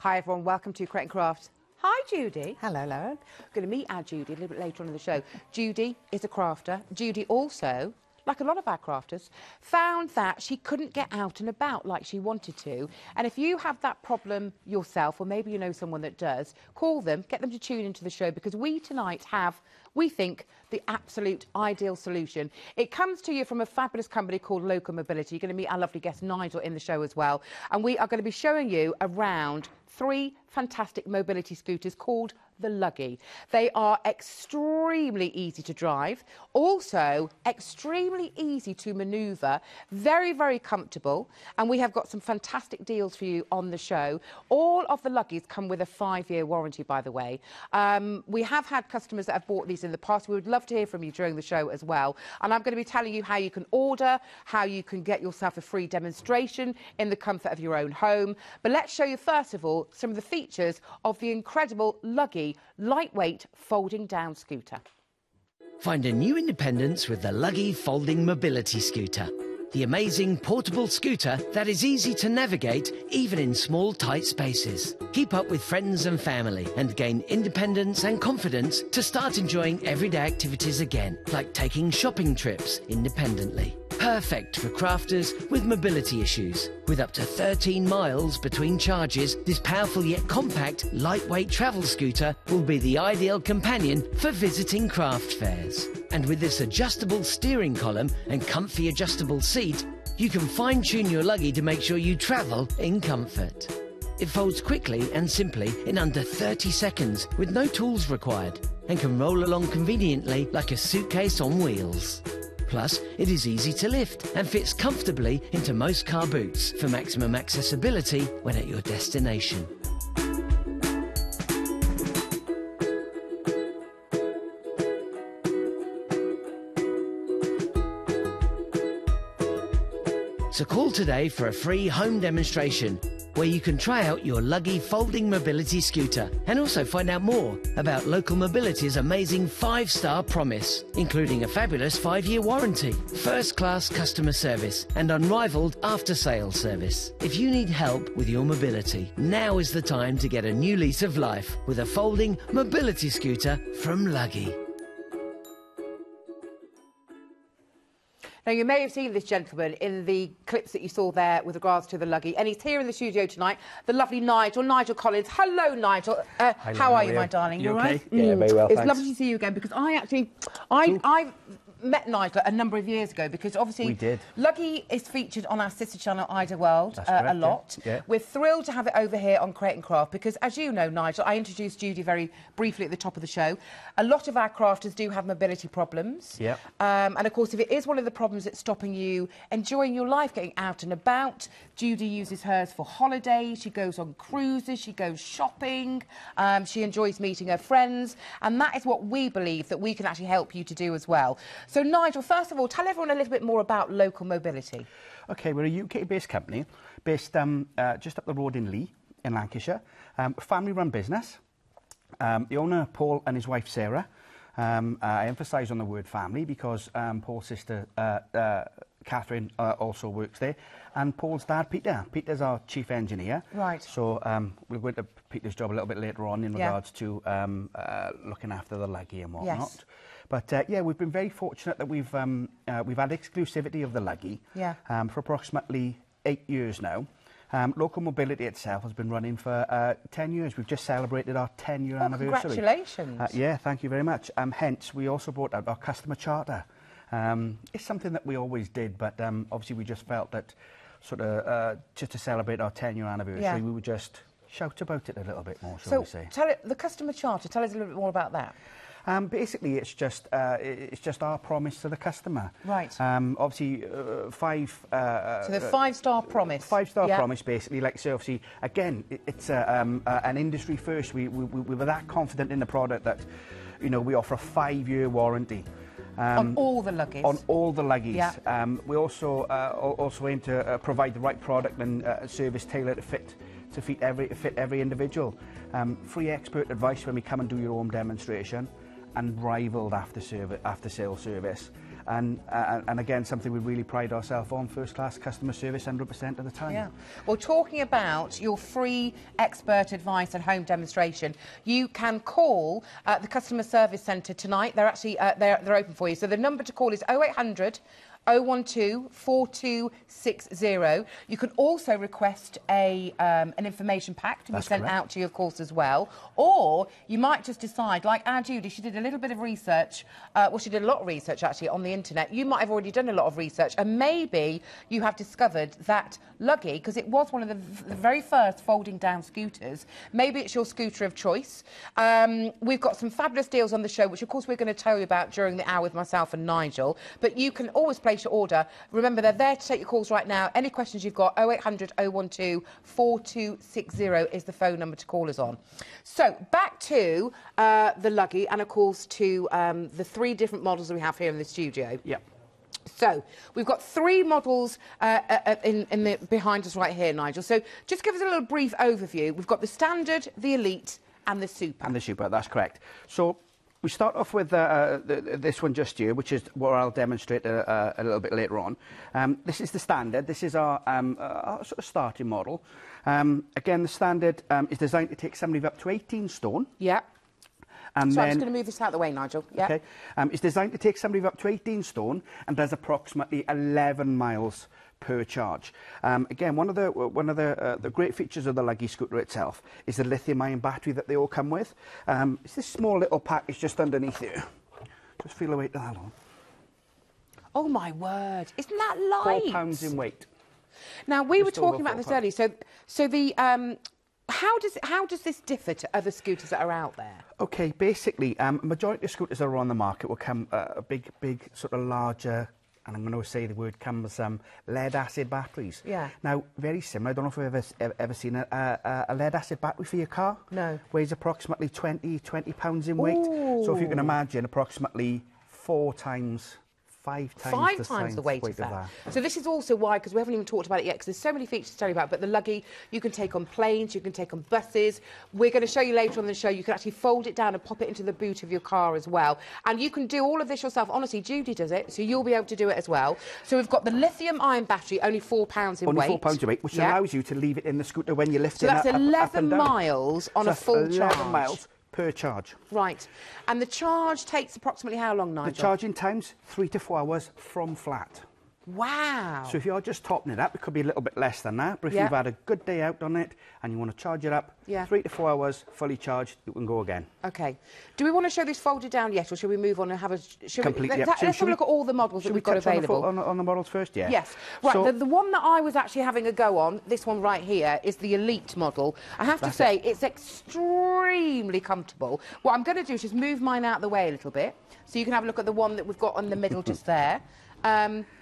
Hi everyone, welcome to Crate & Craft. Hi Judy. Hello, Lauren. We're going to meet our Judy a little bit later on in the show. Judy is a crafter. Judy also, like a lot of our crafters, found that she couldn't get out and about like she wanted to. And if you have that problem yourself, or maybe you know someone that does, call them, get them to tune into the show, because we tonight have, we think, the absolute ideal solution. It comes to you from a fabulous company called Local Mobility. You're going to meet our lovely guest Nigel in the show as well. And we are going to be showing you around 3 fantastic mobility scooters called the Luggy. They are extremely easy to drive, also extremely easy to manoeuvre, very, very comfortable, and we have got some fantastic deals for you on the show. All of the Luggies come with a 5-year warranty, by the way. We have had customers that have bought these in the past. We would love to hear from you during the show as well. And I'm going to be telling you how you can order, how you can get yourself a free demonstration in the comfort of your own home. But let's show you, first of all, some of the features of the incredible Luggy lightweight folding down scooter. Find a new independence with the Luggy Folding Mobility Scooter. The amazing portable scooter that is easy to navigate even in small, tight spaces. Keep up with friends and family and gain independence and confidence to start enjoying everyday activities again, like taking shopping trips independently. Perfect for crafters with mobility issues. With up to 13 miles between charges, this powerful yet compact, lightweight travel scooter will be the ideal companion for visiting craft fairs. And with this adjustable steering column and comfy adjustable seat, you can fine-tune your Luggy to make sure you travel in comfort. It folds quickly and simply in under 30 seconds with no tools required, and can roll along conveniently like a suitcase on wheels. Plus, it is easy to lift and fits comfortably into most car boots for maximum accessibility when at your destination. So call today for a free home demonstration where you can try out your Luggy Folding Mobility Scooter and also find out more about Local Mobility's amazing 5-star promise, including a fabulous 5-year warranty, first-class customer service and unrivaled after-sales service. If you need help with your mobility, now is the time to get a new lease of life with a folding mobility scooter from Luggy. Now, you may have seen this gentleman in the clips that you saw there with regards to the Luggy, and he's here in the studio tonight, the lovely Nigel Collins. Hello, Nigel. How are you, my darling? You all okay? right? Yeah, very well, It's thanks. lovely to see you again, because I met Nigel a number of years ago, because obviously We did. Luggy is featured on our sister channel, Ida World, a lot. Yeah. We're thrilled to have it over here on Crate & Craft, because as you know, Nigel, I introduced Judy very briefly at the top of the show. A lot of our crafters do have mobility problems. Yeah. And of course, if it is one of the problems that's stopping you enjoying your life, getting out and about, Judy uses hers for holidays, she goes on cruises, she goes shopping, she enjoys meeting her friends, and that is what we believe that we can actually help you to do as well. So Nigel, first of all, tell everyone a little bit more about Local Mobility. Okay, we're a UK-based company based just up the road in Lee, in Lancashire. Family-run business. The owner, Paul, and his wife, Sarah. I emphasise on the word family because Paul's sister, Catherine, also works there. And Paul's dad, Peter. Peter's our chief engineer. Right. So we'll go into Peter's job a little bit later on in regards to looking after the Luggy and whatnot. Yes. But yeah, we've been very fortunate that we've had exclusivity of the Luggy for approximately 8 years now. Local Mobility itself has been running for 10 years. We've just celebrated our 10-year anniversary. Congratulations. Yeah, thank you very much. Hence, we also brought out our customer charter. It's something that we always did, but obviously we just felt that sort of just to celebrate our 10-year anniversary, we would just shout about it a little bit more, shall we say. So, the customer charter, tell us a little bit more about that. Basically, it's just our promise to the customer. Right. Obviously, So the 5-star promise. 5-star promise, basically. Like, so obviously, again, it's an industry first. We were that confident in the product that, you know, we offer a 5-year warranty. On all the Luggies? On all the Luggies. Yeah. We also aim to provide the right product and service tailored to fit every individual. Free expert advice when we come and do your home demonstration, and rivaled after-sale service. and again, something we really pride ourselves on, first-class customer service 100% of the time. Yeah. Well, talking about your free expert advice and home demonstration, you can call the customer service centre tonight. They're actually they're open for you. So the number to call is 0800 012 4260. You can also request an information pack to be sent out to you, of course, as well. Or you might just decide, like our Judy, she did a little bit of research. Well, she did a lot of research, actually, on the internet. You might have already done a lot of research, and maybe you have discovered that Luggy, because it was one of the very first folding down scooters, maybe it's your scooter of choice. We've got some fabulous deals on the show, which, of course, we're going to tell you about during the hour with myself and Nigel. But you can always place your order. Remember, they're there to take your calls right now. Any questions you've got, 0800 012 4260 is the phone number to call us on. So, back to the Luggy and, of course, to the 3 different models that we have here in the studio. Yep. So, we've got 3 models behind us right here, Nigel. So, just give us a little brief overview. We've got the Standard, the Elite and the Super. And the Super, that's correct. So, we start off with this one just here, which is what I'll demonstrate a little bit later on. This is the Standard. This is our sort of starting model. Again, the Standard is designed to take somebody up to 18 stone. Yeah. And so then, I'm just going to move this out of the way, Nigel. Yeah. Okay. It's designed to take somebody up to 18 stone and does approximately 11 miles per charge. Again, one of the great features of the Luggy scooter itself is the lithium-ion battery that they all come with. It's this small little package just underneath here. Just feel the weight of that on. Oh my word! Isn't that light? 4 pounds in weight. Now we were Just over talking about 4 this pounds. earlier. So the how does this differ to other scooters that are out there? Okay, basically, majority of scooters that are on the market will come a big sort of larger, and I'm going to say the word, comes lead-acid batteries. Yeah. Now, very similar. I don't know if you've ever seen a lead-acid battery for your car. No. Weighs approximately 20 pounds in weight. So if you can imagine, approximately 5 times the weight of that. So this is also why, because we haven't even talked about it yet, because there's so many features to tell you about, but the Luggy, you can take on planes, you can take on buses. We're going to show you later on in the show, you can actually fold it down and pop it into the boot of your car as well. And you can do all of this yourself. Honestly, Judy does it, so you'll be able to do it as well. So we've got the lithium-ion battery, only 4 pounds in weight. Only 4 pounds in weight, which allows you to leave it in the scooter when you're lifting up. So that's 11 up miles on a full charge. 11 miles per charge. Right. And the charge takes approximately how long, Nigel? The charging time's 3 to 4 hours from flat. Wow. So if you're just topping it up, it could be a little bit less than that. But if you've had a good day out on it and you want to charge it up, 3 to 4 hours, fully charged, you can go again. OK. Do we want to show this folded down yet, or should we move on and have a... Completely let's have a look at all the models that we've got available. On the models first, yeah? Yes. Right, so, the one that I was actually having a go on, this one right here, is the Elite model. I have to say, it's extremely comfortable. What I'm going to do is just move mine out of the way a little bit, so you can have a look at the one that we've got in the middle just there.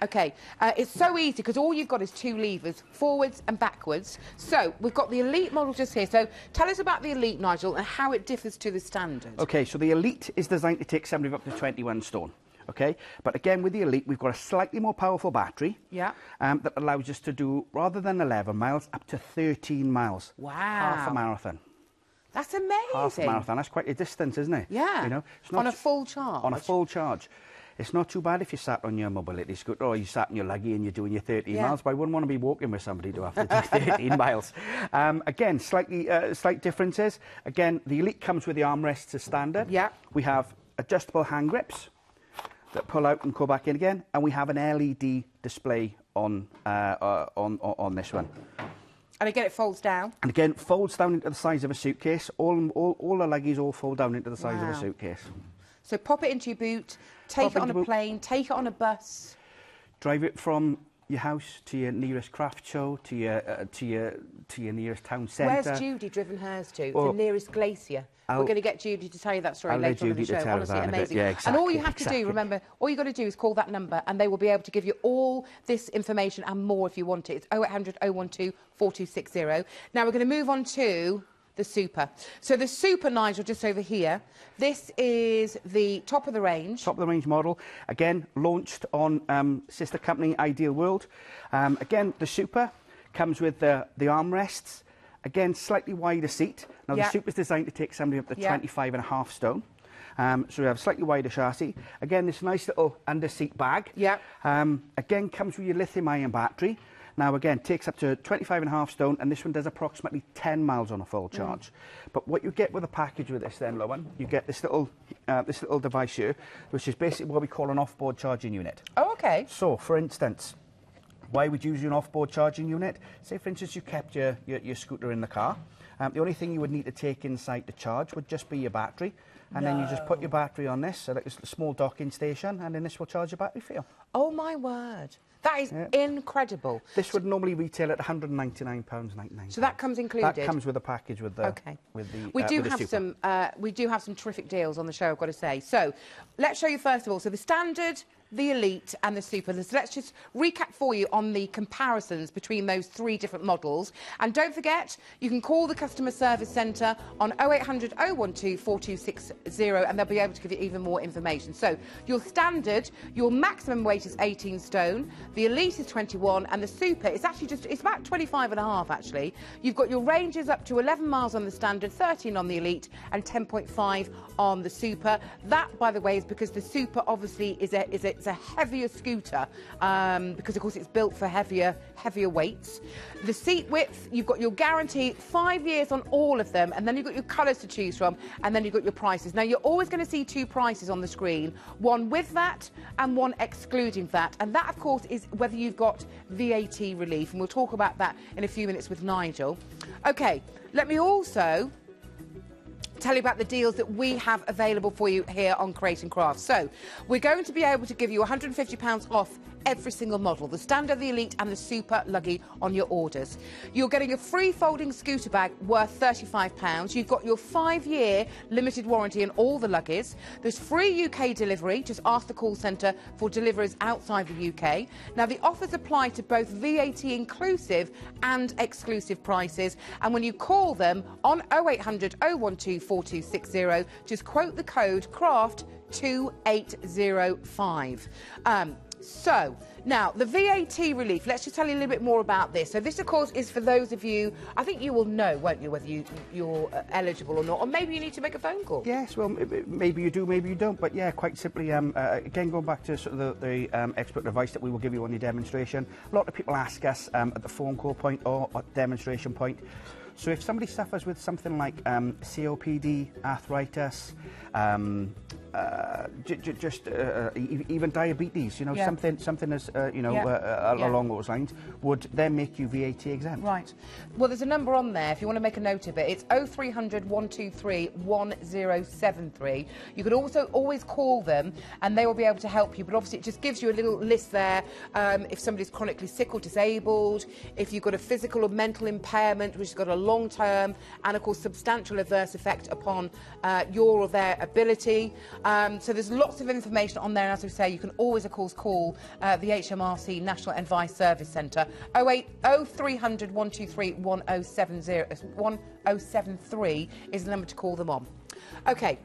OK, it's so easy because all you've got is 2 levers, forwards and backwards. So we've got the Elite model just here. So tell us about the Elite, Nigel, and how it differs to the Standard. OK, so the Elite is designed to take somebody up to 21 stone. OK, but again with the Elite we've got a slightly more powerful battery. Yeah. That allows us to do, rather than 11 miles, up to 13 miles. Wow. Half a marathon. That's amazing. Half a marathon. That's quite a distance, isn't it? Yeah. You know, it's not on a full charge. On a full charge. It's not too bad if you sat on your mobility scooter or you sat in your Luggy and you're doing your 13 miles, but I wouldn't want to be walking with somebody to have to do 13 miles. Again, slight differences. Again, the Elite comes with the armrests as standard. Yeah. We have adjustable hand grips that pull out and go back in again, and we have an LED display on this one. And again, it folds down. And again, folds down into the size of a suitcase. All the Luggies all fold down into the size of a suitcase. So pop it into your boot, take it on a plane, take it on a bus. Drive it from your house to your nearest craft show, to your nearest town centre. Where's Judy driven hers to? The nearest glacier. We're going to get Judy to tell you that story later on in the show. Honestly, amazing. Yeah, exactly, and all you have to do, remember, all you got to do is call that number and they will be able to give you all this information and more if you want it. It's 0800 012 4260. Now we're going to move on to the Super. So the Super, Nigel, just over here, this is the top of the range. Top of the range model. Again, launched on sister company Ideal World. Again, the Super comes with the armrests. Again, slightly wider seat. Now, the Super is designed to take somebody up to 25.5 stone. So we have a slightly wider chassis. Again, this nice little under-seat bag. Yeah. Again, comes with your lithium-ion battery. Now, again, takes up to 25.5 stone, and this one does approximately 10 miles on a full charge. But what you get with a package with this then, Lauren, you get this little device here, which is basically what we call an off-board charging unit. Oh, okay. So, for instance, why would you use an off-board charging unit? Say, for instance, you kept your scooter in the car. The only thing you would need to take inside to charge would just be your battery. And then you just put your battery on this, so like a small docking station, and then this will charge your battery for you. Oh, my word. That is incredible. This would normally retail at £199.99. So that comes included? That comes with a package with the... Okay. With the, we do with have the some. We do have some terrific deals on the show, I've got to say. So let's show you first of all. So the Standard, the Elite and the Super. So let's just recap for you on the comparisons between those three different models. And don't forget, you can call the customer service centre on 0800 012 4260 and they'll be able to give you even more information. So your Standard, your maximum weight is 18 stone. The Elite is 21 and the Super is actually it's about 25.5 actually. You've got your ranges up to 11 miles on the Standard, 13 on the Elite and 10.5 on the Super. That, by the way, is because the Super obviously is a heavier scooter because of course it's built for heavier weights. The seat width, you've got your guarantee 5 years on all of them, and then you've got your colours to choose from, and then you've got your prices. Now you're always going to see two prices on the screen, one with VAT and one excluding VAT, and that of course is whether you've got VAT relief, and we'll talk about that in a few minutes with Nigel. Okay, let me also tell you about the deals that we have available for you here on Create and Craft. So we're going to be able to give you £150 off every single model, the Standard, the Elite and the Super Luggy on your orders. You're getting a free folding scooter bag worth £35. You've got your 5-year limited warranty on all the Luggies. There's free UK delivery. Just ask the call centre for deliverers outside the UK. Now the offers apply to both VAT inclusive and exclusive prices, and when you call them on 0800 012 4260, just quote the code CRAFT2805. So, now, the VAT relief, let's just tell you a little bit more about this. So this, of course, is for those of you, I think you will know, won't you, whether you're eligible or not, or maybe you need to make a phone call. Yes, well, maybe you do, maybe you don't, but yeah, quite simply, again, going back to sort of the expert advice that we will give you on your demonstration, a lot of people ask us at the phone call point or at demonstration point. So if somebody suffers with something like COPD, arthritis, even diabetes, you know, something as along those lines, would then make you VAT exempt. Right. Well, there's a number on there if you want to make a note of it. It's 0300 123 1073. You could also always call them and they will be able to help you, but obviously it just gives you a little list there if somebody's chronically sick or disabled, if you've got a physical or mental impairment which has got a long term and of course substantial adverse effect upon your or their ability. So there's lots of information on there, and as we say, you can always of course call the HMRC National Advice Service Centre. 0300 123 1073 is the number to call them on. Okay,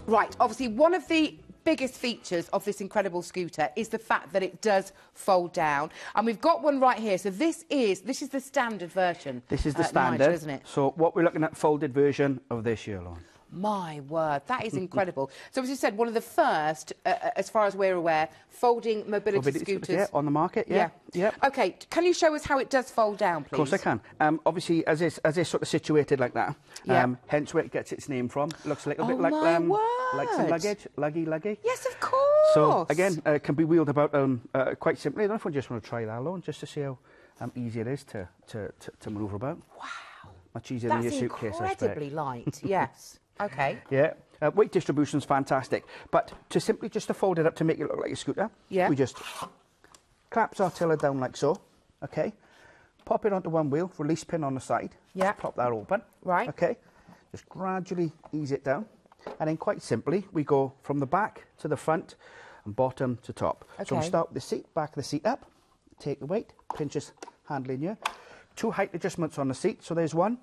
right, obviously one of the biggest features of this incredible scooter is the fact that it does fold down, and we've got one right here. So this is the standard version. This is the standard, Nigel, isn't it? So what we're looking at, folded version of this here, Lauren. My word, that is incredible. So as you said, one of the first, as far as we're aware, folding mobility scooters. Yeah, on the market, yeah. Okay, can you show us how it does fold down, please? Of course I can. Obviously, as it's sort of situated like that, hence where it gets its name from. Looks a little bit like some luggage, luggy. Yes, of course. So again, it can be wheeled about quite simply. I don't know if we just want to try that alone, just to see how easy it is to manoeuvre about. Wow. Much easier than your suitcase, I expect. That's incredibly light. Yes. Okay. Yeah. Weight distribution is fantastic, but to fold it up to make it look like a scooter, we just claps our tiller down like so, okay, pop it onto one wheel, release pin on the side, pop that open, right, okay, just gradually ease it down, and then quite simply we go from the back to the front and bottom to top. Okay. So we start with the seat, back of the seat up, take the weight, pinch this handle in here, 2 height adjustments on the seat, so there's 1.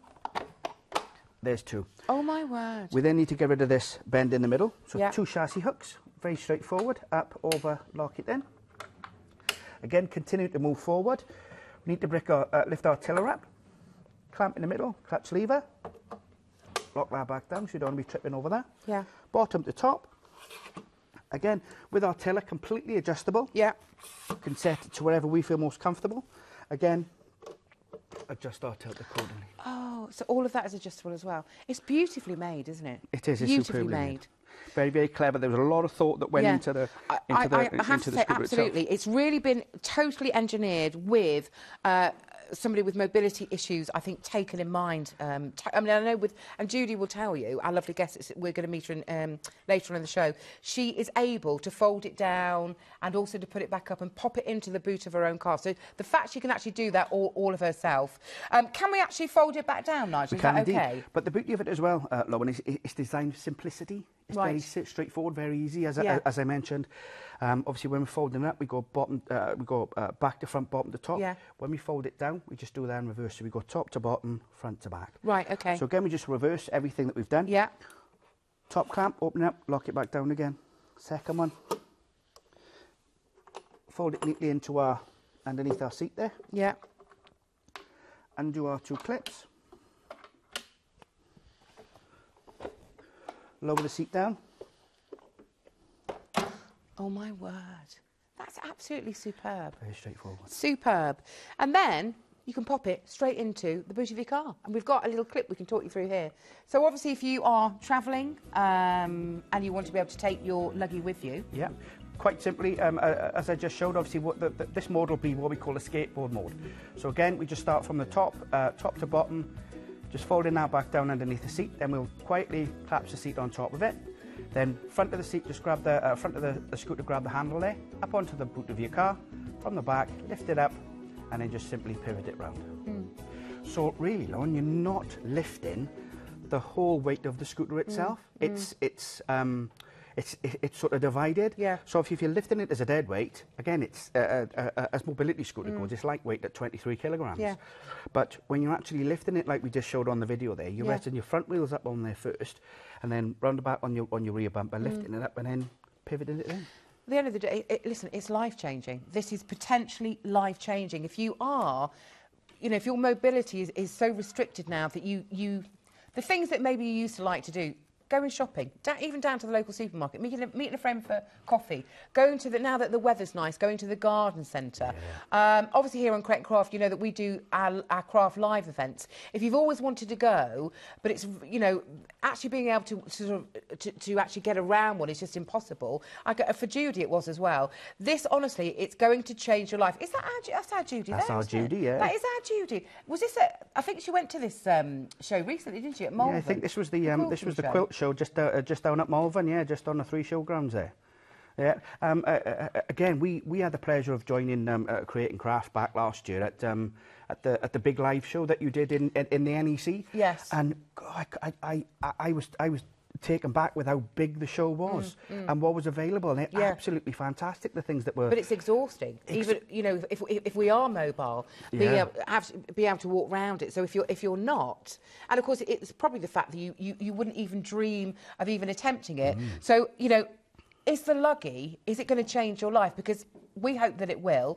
There's 2. Oh my word. We then need to get rid of this bend in the middle. So 2 chassis hooks, very straightforward, up, over, lock it in. Again, continue to move forward. We need to lift our tiller up, clamp in the middle, clutch lever, lock that back down so you don't want to be tripping over that. Yeah. Bottom to top. Again, with our tiller, completely adjustable. Yeah. Can set it to wherever we feel most comfortable. Again, adjust our tilt accordingly. Oh, so all of that is adjustable as well. It's beautifully made, isn't it? It is. It's beautifully superbly made. Very, very clever. There was a lot of thought that went into the I have to say, scooter absolutely. itself. It's really been totally engineered with somebody with mobility issues, I think, taken in mind. I mean, I know and Judy will tell you, our lovely guest, we're going to meet her later on in the show, she is able to fold it down and also to put it back up and pop it into the boot of her own car. So the fact she can actually do that all of herself. Can we actually fold it back down, Nigel? We Is can that indeed. okay? But the beauty of it as well, Lauren, is it's designed for simplicity. It's Right. very straightforward, very easy, as I mentioned. Obviously, when we're folding it up, we go back to front, bottom to top. Yeah. When we fold it down, we just do that in reverse. So we go top to bottom, front to back. Right, okay. So again, we just reverse everything that we've done. Yeah. Top clamp, open it up, lock it back down again. Second one. Fold it neatly into underneath our seat there. Yeah. Undo our 2 clips. Lower the seat down. Oh, my word. That's absolutely superb. Very straightforward. Superb. And then you can pop it straight into the boot of your car. And we've got a little clip we can talk you through here. So obviously if you are travelling and you want to be able to take your luggy with you. Yeah, quite simply, as I just showed, obviously this mode will be what we call a skateboard mode. So again, we just start from the top to bottom, just folding that back down underneath the seat. Then we'll quietly collapse the seat on top of it. Then front of the seat, just grab the front of the scooter, grab the handle there, up onto the boot of your car, from the back, lift it up, and then just simply pivot it round. So really, Lauren, you're not lifting the whole weight of the scooter itself. It's sort of divided. Yeah. So if you're lifting it as a dead weight, again, it's as mobility scooter goes, it's lightweight at 23 kilograms. Yeah. But when you're actually lifting it, like we just showed on the video there, you're Yeah. resting your front wheels up on there first, and then round about on your rear bumper, lifting it up, and then pivoting it in. At the end of the day, listen, it's life-changing. This is potentially life-changing. If you are, if your mobility is so restricted now that the things that maybe you used to like to do, going shopping, even down to the local supermarket, meeting a friend for coffee, going to now that the weather's nice, going to the garden centre. Yeah. Obviously here on Create and Craft, you know that we do our Craft Live events. If you've always wanted to go, but it's, actually being able to actually get around one is just impossible. For Judy it was as well. This, honestly, it's going to change your life. That's our Judy? That's our Judy, yeah. That is our Judy. Was this I think she went to this show recently, didn't she, at Malvern? Yeah, I think this was the quilt show just down at Malvern, yeah, just on the 3 showgrounds there. Yeah. Again, we had the pleasure of joining Create and Craft back last year at the big live show that you did in the NEC. Yes. And God, I was taken back with how big the show was and what was available, and absolutely fantastic, the things that were. But it's exhausting. Even if we are mobile, being able to walk around it. So if you're not, and of course it's probably the fact that you wouldn't even dream of even attempting it. So is the luggy, is it going to change your life? Because we hope that it will.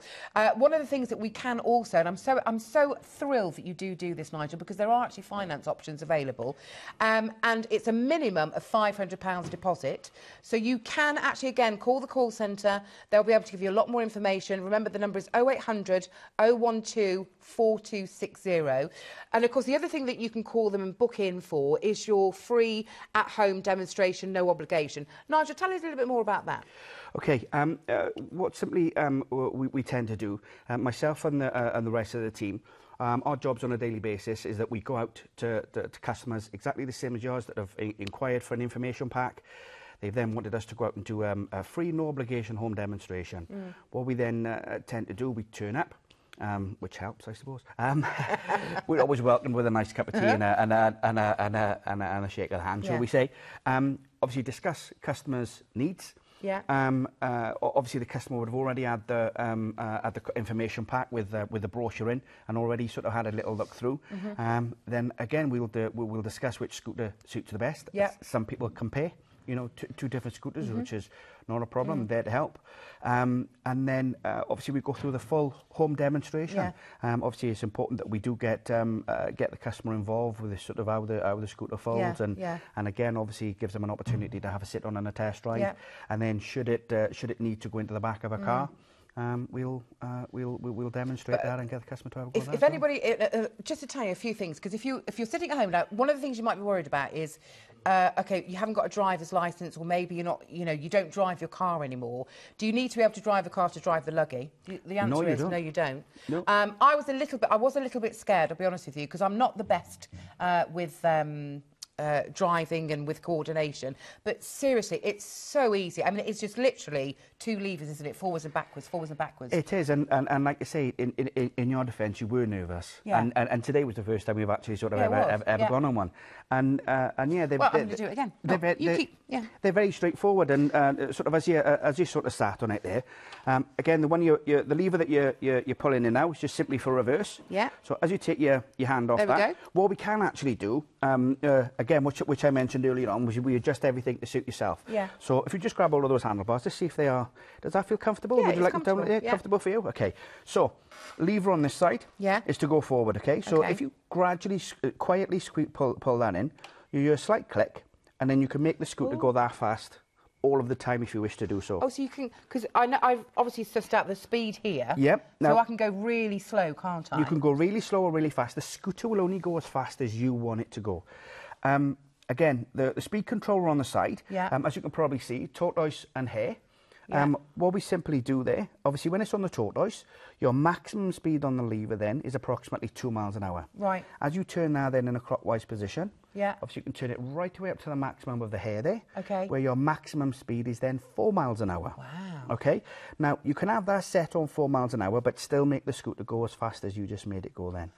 One of the things that we can also, and I'm so thrilled that you do this, Nigel, because there are actually finance options available, and it's a minimum of £500 deposit. So you can actually, again, call the call centre. They'll be able to give you a lot more information. Remember, the number is 0800 012 4260. And of course, the other thing that you can call them and book in for is your free at-home demonstration, no obligation. Nigel, tell us a little bit more about that. Okay, what simply we tend to do, myself and the rest of the team, our jobs on a daily basis is that we go out to customers exactly the same as yours that have inquired for an information pack. They've then wanted us to go out and do a free, no obligation home demonstration. What we then tend to do, we turn up. Which helps, I suppose. We're always welcome with a nice cup of tea and a shake of the hand, shall we say. Obviously, discuss customers' needs. Yeah. Obviously, the customer would have already had the information pack with the brochure in and already sort of had a little look through. Then again, we'll discuss which scooter suits the best. Yeah. Some people compare. you know, two different scooters, which is not a problem. There to help. And then obviously we go through the full home demonstration. Yeah. Obviously it's important that we do get the customer involved with this sort of how the scooter folds, and again obviously it gives them an opportunity to have a sit on and a test drive. Yeah. And then should it need to go into the back of a car, we'll demonstrate that and get the customer to have a go. If anybody, just to tell you a few things, because if you're sitting at home now, one of the things you might be worried about is, okay, you haven't got a driver's license, or maybe you're not, you know, you don't drive your car anymore. Do you need to be able to drive a car to drive the Luggy? The answer is no, you don't. No. I was a little bit scared, I'll be honest with you, because I'm not the best with driving and with coordination, but seriously, it's so easy. I mean, it's just literally two levers, isn't it? Forwards and backwards, forwards and backwards. It is, and like I say, in your defence, you were nervous, and today was the first time we've actually sort of ever gone on one, and yeah, I'm going to do it again. They're very straightforward, and sort of as you sort of sat on it there, again, the lever that you're pulling in now is just simply for reverse. Yeah. So as you take your hand off what we can actually do, again, which I mentioned earlier on, was we adjust everything to suit yourself. Yeah. So if you just grab all of those handlebars, just see if they are. Does that feel comfortable? Yeah, Would you like them comfortable. to, comfortable for you? Okay. So lever on this side is to go forward. Okay. So if you gradually, quietly pull that in, you hear a slight click, and then you can make the scooter go that fast all of the time if you wish to do so. Oh, so you can, because I know I've obviously sussed out the speed here. Yep. So I can go really slow, can't I? You can go really slow or really fast. The scooter will only go as fast as you want it to go. Again, the speed controller on the side, as you can probably see, tortoise and hare. What we simply do there, obviously when it's on the tortoise, your maximum speed on the lever then is approximately 2 miles an hour. Right. As you turn that then in a clockwise position, obviously you can turn it right away up to the maximum of the hare there, where your maximum speed is then 4 miles an hour. Wow. Okay. Now, you can have that set on 4 miles an hour, but still make the scooter go as fast as you just made it go then.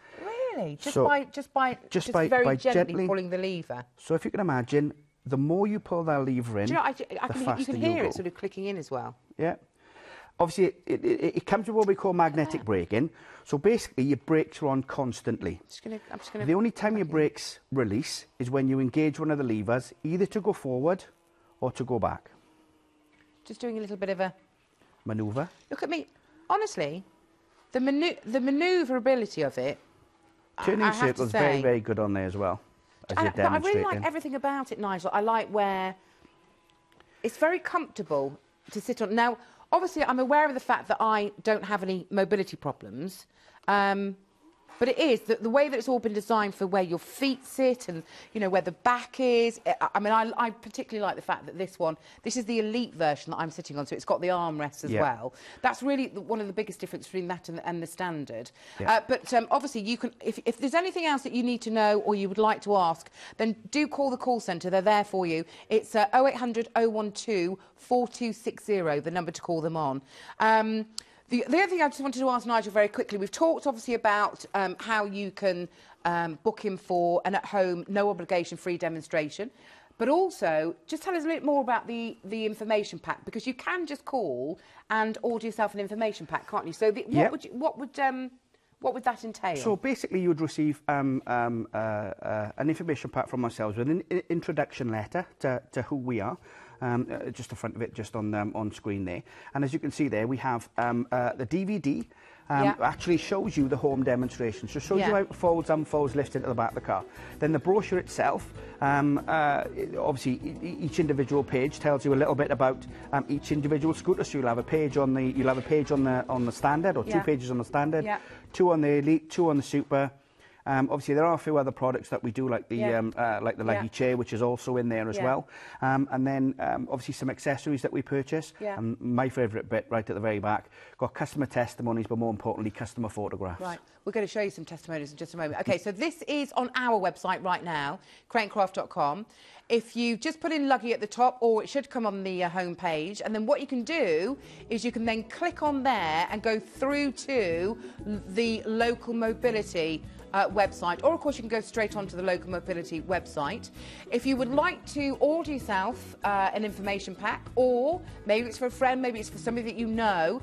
Really? Just by very gently pulling the lever? So if you can imagine, the more you pull that lever in, do you know, the faster you can hear it sort of clicking in as well. Yeah. Obviously, it comes with what we call magnetic braking. So basically, your brakes are on constantly. I'm just gonna the only time your brakes release is when you engage one of the levers, either to go forward or to go back. Just doing a little bit of a manoeuvre. Look at me. Honestly, the manoeuvrability of it. Turning circles very, very good on there as well. As you're demonstrating. But I really like everything about it, Nigel. I like where it's very comfortable to sit on. Now, obviously, I'm aware of the fact that I don't have any mobility problems. But it is the way that it's all been designed for where your feet sit and, you know, where the back is. I mean, I particularly like the fact that this is the elite version that I'm sitting on, so it's got the armrests as well. That's really one of the biggest differences between that and the standard. But obviously, you can, if there's anything else that you need to know or you would like to ask, then do call the call centre. They're there for you. It's 0800 012 4260, the number to call them on. The other thing I just wanted to ask Nigel very quickly, we've talked obviously about how you can book him for an at-home, no obligation free demonstration, but also just tell us a bit more about the information pack, because you can just call and order yourself an information pack, can't you? So what would that entail? So basically you would receive an information pack from ourselves with an introduction letter to who we are. Just the front of it, just on screen there. And as you can see there, we have the DVD. Actually shows you the home demonstration. So it shows you how it folds, unfolds, lifts into the back of the car. Then the brochure itself, obviously each individual page tells you a little bit about each individual scooter. So you'll have a page on the standard, or 2 pages on the standard, 2 on the elite, 2 on the super. Obviously, there are a few other products that we do, like the Luggy chair, which is also in there as well. And then, obviously, some accessories that we purchase. And my favourite bit, right at the very back, got customer testimonies, but more importantly, customer photographs. Right. We're going to show you some testimonies in just a moment. OK, so this is on our website right now, craneandcraft.com. If you just put in Luggy at the top, or it should come on the home page, and then what you can do is you can then click on there and go through to the local mobility website, or of course you can go straight onto the Local Mobility website. If you would like to order yourself an information pack, or maybe it's for a friend, maybe it's for somebody that you know,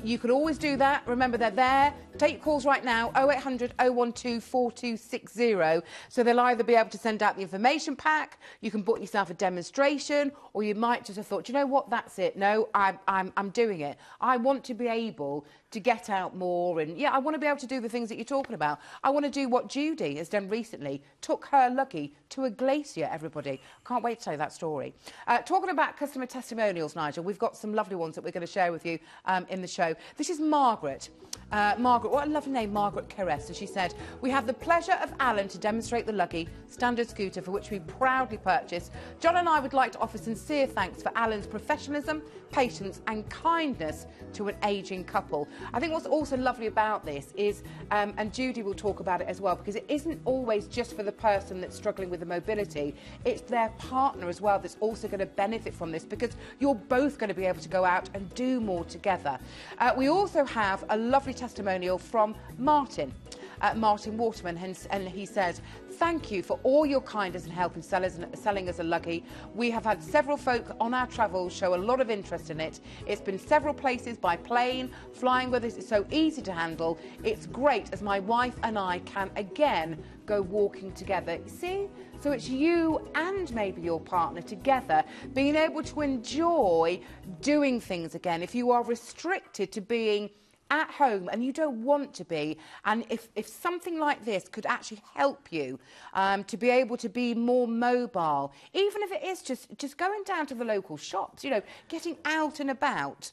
you can always do that. Remember, they're there. Take your calls right now, 0800 012 4260. So they'll either be able to send out the information pack, you can book yourself a demonstration, or you might just have thought, you know what, that's it. No, I'm doing it. I want to be able to get out more, and yeah, I want to be able to do the things that you're talking about. I want to do what Judy has done recently, took her Luggy to a glacier, everybody. Can't wait to tell you that story. Talking about customer testimonials, Nigel, we've got some lovely ones that we're going to share with you in the show. This is Margaret. Margaret, what a lovely name, Margaret Caress. So she said, we have the pleasure of Alan to demonstrate the Luggy standard scooter, for which we proudly purchased. John and I would like to offer sincere thanks for Alan's professionalism, patience and kindness to an ageing couple. I think what's also lovely about this is, and Judy will talk about it as well, because it isn't always just for the person that's struggling with the mobility, it's their partner as well that's also going to benefit from this, because you're both going to be able to go out and do more together. We also have a lovely testimonial from Martin. Martin Waterman, and he says, thank you for all your kindness and help in selling us a Luggy. We have had several folk on our travels show a lot of interest in it. It's been several places by plane, flying with us. It's so easy to handle. It's great as my wife and I can again go walking together. See? So it's you and maybe your partner together being able to enjoy doing things again. If you are restricted to being at home and you don't want to be, and if something like this could actually help you to be able to be more mobile, even if it is just going down to the local shops, you know, getting out and about,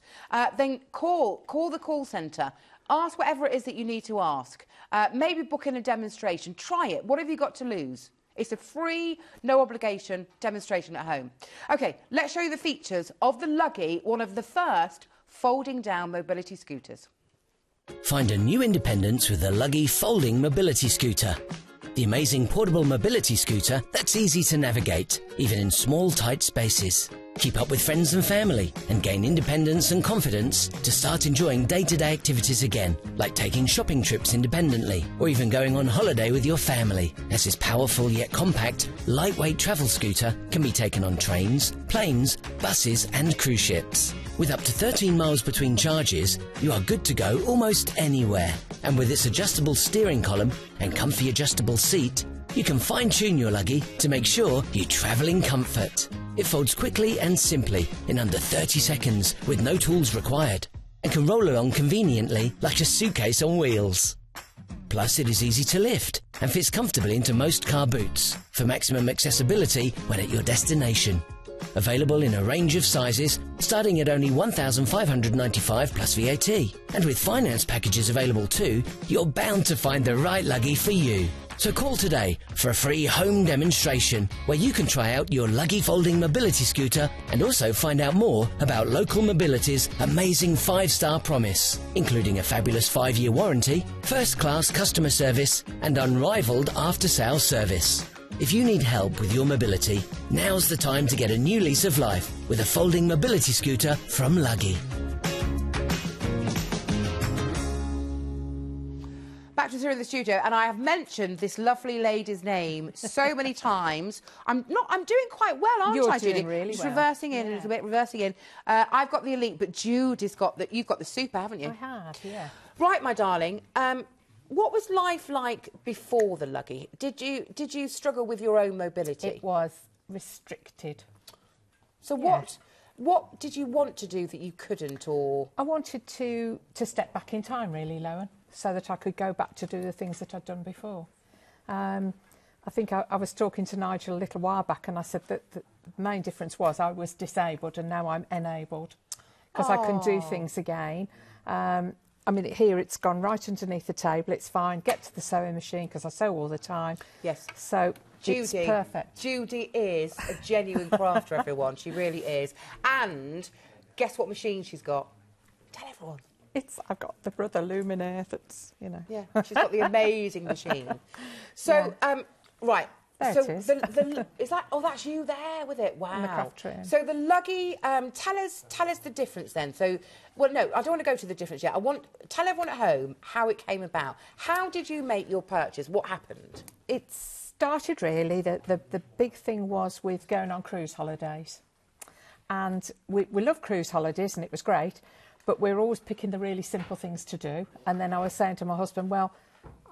then call the call centre. Ask whatever it is that you need to ask. Maybe book in a demonstration. Try it. What have you got to lose? It's a free, no obligation demonstration at home. OK, let's show you the features of the Luggy, one of the first folding down mobility scooters. Find a new independence with the Luggy folding mobility scooter. The amazing portable mobility scooter that's easy to navigate, even in small, tight spaces. Keep up with friends and family and gain independence and confidence to start enjoying day-to-day activities again, like taking shopping trips independently or even going on holiday with your family, as this powerful yet compact, lightweight travel scooter can be taken on trains, planes, buses and cruise ships. With up to 13 miles between charges, you are good to go almost anywhere. And with its adjustable steering column and comfy adjustable seat, you can fine-tune your Luggy to make sure you travel in comfort. It folds quickly and simply in under 30 seconds with no tools required, and can roll along conveniently like a suitcase on wheels. Plus, it is easy to lift and fits comfortably into most car boots for maximum accessibility when at your destination. Available in a range of sizes, starting at only $1,595 plus VAT. And with finance packages available too, you're bound to find the right Luggy for you. So call today for a free home demonstration where you can try out your Luggy folding mobility scooter and also find out more about Local Mobility's amazing 5-star promise, including a fabulous 5-year warranty, first-class customer service and unrivaled after-sales service. If you need help with your mobility, now's the time to get a new lease of life with a folding mobility scooter from Luggy. Back to us here in the studio, and I have mentioned this lovely lady's name so many times. I'm doing quite well, aren't I, Judy? You're doing really Just well. reversing in a little bit, reversing in. I've got the Elite, but Judy's got the. You've got the Super, haven't you? I have, yeah. Right, my darling. What was life like before the Luggy? Did you struggle with your own mobility? It was restricted. So Yeah. what did you want to do that you couldn't, or? I wanted to step back in time, really, Lowen, so that I could go back to do the things that I'd done before. I think I was talking to Nigel a little while back, and I said that the main difference was I was disabled and now I'm enabled, because I can do things again. I mean, here it's gone right underneath the table. It's fine. Get to the sewing machine, because I sew all the time. Yes. So Judy, it's perfect. Judy is a genuine crafter, everyone. She really is. And guess what machine she's got? Tell everyone. I've got the Brother Luminaire that's, you know. Yeah, she's got the amazing machine. So, right, There so it is. is that? Oh, that's you there with it. Wow. the craft train. So the Luggy. Tell us the difference then. So, well, no, I don't want to go to the difference yet. Tell everyone at home how it came about. How did you make your purchase? What happened? It started really, the big thing was with going on cruise holidays. And we love cruise holidays and it was great, but we're always picking the really simple things to do. And then I was saying to my husband, well,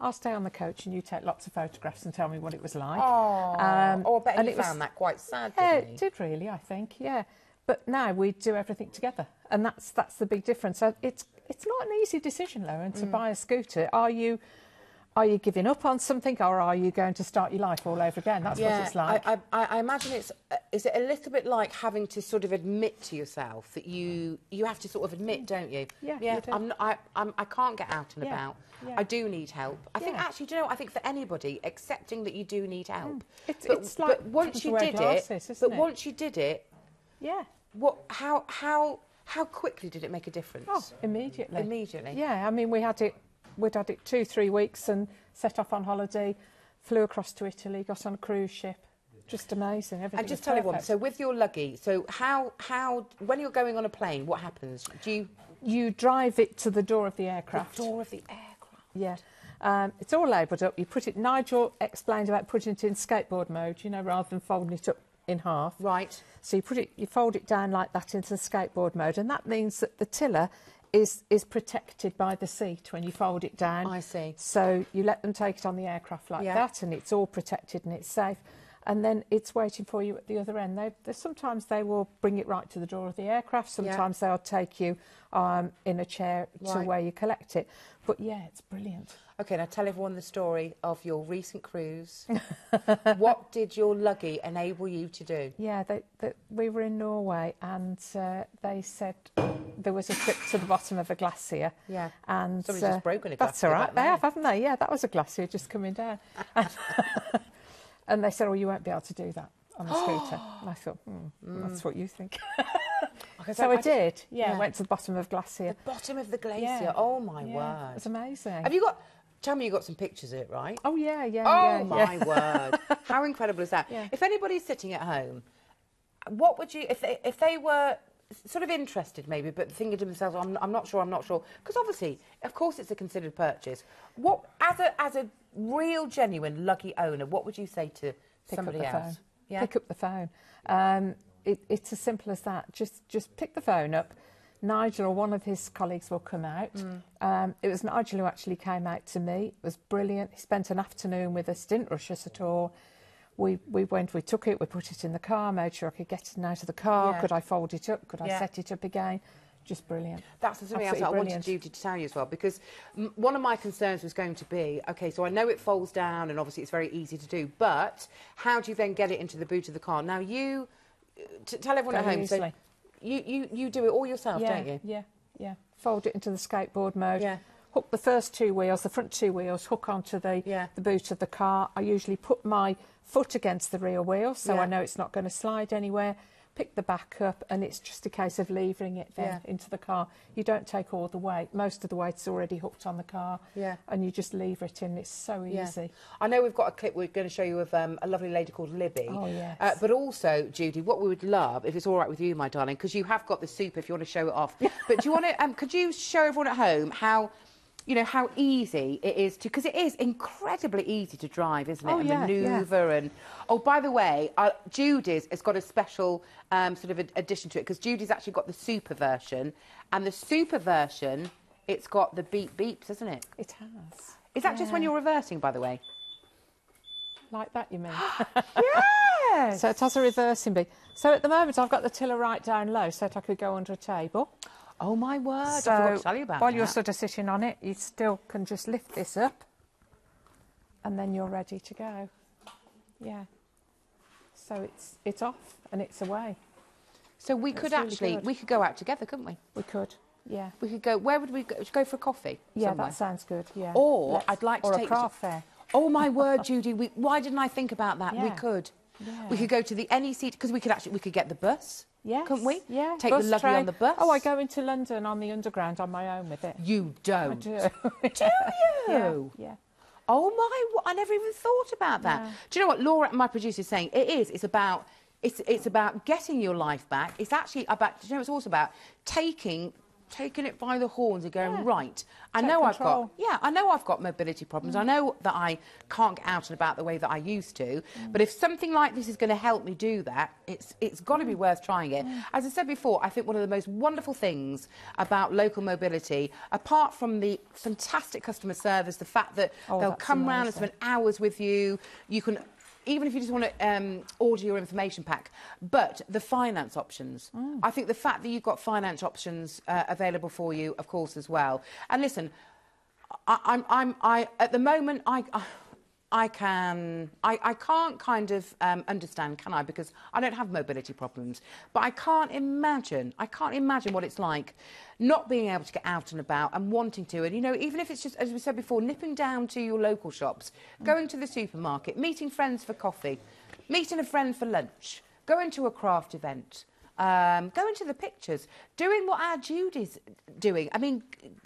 I'll stay on the coach and you take lots of photographs and tell me what it was like. I bet you found that quite sad, didn't you? It did really, I think, yeah. But now we do everything together, and that's the big difference. So it's not an easy decision, Lauren, to buy a scooter. Are you giving up on something, or are you going to start your life all over again? That's what it's like. I imagine is it a little bit like having to sort of admit to yourself that you have to sort of admit, don't you? Yeah, yeah. you do. I can't get out and Yeah, about. yeah. I do need help. I think Yeah. actually, do you know, I think for anybody, accepting that you do need help. It's like once you wear did glasses, it, isn't but it? once you did it, Yeah. how quickly did it make a difference? Oh, immediately. Immediately. Yeah, I mean, we'd had it 2-3 weeks and set off on holiday, flew across to Italy, got on a cruise ship. Just amazing. Everything. And just was tell everyone, perfect. so with your Luggy, so how when you're going on a plane, what happens? Do You drive it to the door of the the aircraft. door of the aircraft? Yeah. It's all labelled up. You put it. Nigel explained about putting it in skateboard mode, you know, rather than folding it up in half. Right. So you fold it down like that into the skateboard mode, and that means that the tiller is protected by the seat when you fold it down. I see. So you let them take it on the aircraft like Yeah. that, and it's all protected and it's safe. And then it's waiting for you at the other end. Sometimes they will bring it right to the door of the aircraft. Sometimes they'll take you in a chair to Right. where you collect it. But yeah, it's brilliant. Okay, now tell everyone the story of your recent cruise. What did your Luggy enable you to do? Yeah, we were in Norway, and they said there was a trip to the bottom of a glacier. Yeah. And Somebody's just broken a That's glacier all right. back They there. have, haven't they? Yeah, that was a glacier just coming down. And they said, "Oh, you won't be able to do that on a scooter." And I thought, that's what you think. So I did. Yeah, yeah. went to the bottom of glacier. The bottom of the glacier. Yeah. Oh my Yeah, word! it was amazing. Have you got? Tell me you got some pictures of it, right? Oh yeah, yeah. Oh yeah, my yeah. word! How incredible is that? Yeah. If anybody's sitting at home, what would you, if they were sort of interested maybe, but thinking to themselves, I'm not sure, because obviously, of course, it's a considered purchase. What as a real genuine Luggy owner, what would you say to somebody Pick up the else? phone. Yeah. Pick up the phone. It's as simple as that. Just pick the phone up. Nigel or one of his colleagues will come out. It was Nigel who actually came out to me. It was brilliant. He spent an afternoon with us, didn't rush us at all. We took it, we put it in the car, made sure I could get it in and out of the car. Yeah. Could I fold it up? Could I Yeah. set it up again? Just brilliant. That's something else Absolutely that I wanted brilliant. Judy to tell you as well, because one of my concerns was going to be, okay, so I know it folds down and obviously it's very easy to do, but how do you then get it into the boot of the car? Now you, tell everyone at Very home, easily. so you do it all yourself, Yeah, don't you? yeah. Fold it into the skateboard mode. Yeah. Hook the first two wheels, the front two wheels, hook onto the boot of the car. I usually put my foot against the rear wheel so Yeah. I know it's not going to slide anywhere. Pick the back up, and it's just a case of levering it then into the car. You don't take all the weight. Most of the weight's already hooked on the car. Yeah. And you just lever it in. It's so easy. I know we've got a clip we're going to show you of a lovely lady called Libby. Oh, yes. But also, Judy, what we would love, if it's all right with you, my darling, because you have got the soup if you want to show it off. But do you want to? Could you show everyone at home how easy it is to? Because it is incredibly easy to drive, isn't it? Oh, and yeah, manoeuvre and. Oh, by the way, Judy's has got a special sort of addition to it, because Judy's actually got the super version, and the super version, it's got the beep beeps, isn't it? It has. Is that just when you're reversing, by the way? Like that, you mean? Yes. So it has a reversing beep. So at the moment, I've got the tiller right down low so that I could go under a table. Oh my word! So I forgot to tell you about while that. you're sort of sitting on it, you still can just lift this up, and then you're ready to go. Yeah. So it's off and it's away. So we could really actually good. we could go out together, couldn't we? We could. Yeah. We could go. Where would we go? Go for a coffee? Yeah, somewhere? that sounds good. Yeah. Or I'd like to or take a you to- craft fair. Oh my word, Judy! Why didn't I think about that? We Yeah. could. Yeah. We could go to the NEC because we could get the bus. Yes. Couldn't we? Yeah. Take Bus the Luggy train. on the bus. Oh, I go into London on the Underground on my own with it. You I don't. do. Do you? Yeah. Yeah. Oh my! I never even thought about that. Yeah. Do you know what Laura, my producer, is saying? It is. It's about. It's about getting your life back. It's actually about. Do you know? It's also about taking it by the horns and going, right, I know I've got mobility problems. I know that I can't get out and about the way that I used to. But if something like this is going to help me do that, it's got to be worth trying it. As I said before, I think one of the most wonderful things about local mobility, apart from the fantastic customer service, the fact that they'll come round and spend hours with you, you can... Even if you just want to order your information pack, but the finance options. I think the fact that you've got finance options available for you, of course, as well. And listen, at the moment, I can't kind of understand, can I? Because I don't have mobility problems, but I can't imagine what it's like not being able to get out and about and wanting to. And, you know, even if it's just, as we said before, nipping down to your local shops, going to the supermarket, meeting friends for coffee, meeting a friend for lunch, going to a craft event, going to the pictures, doing what our Judy's doing. I mean,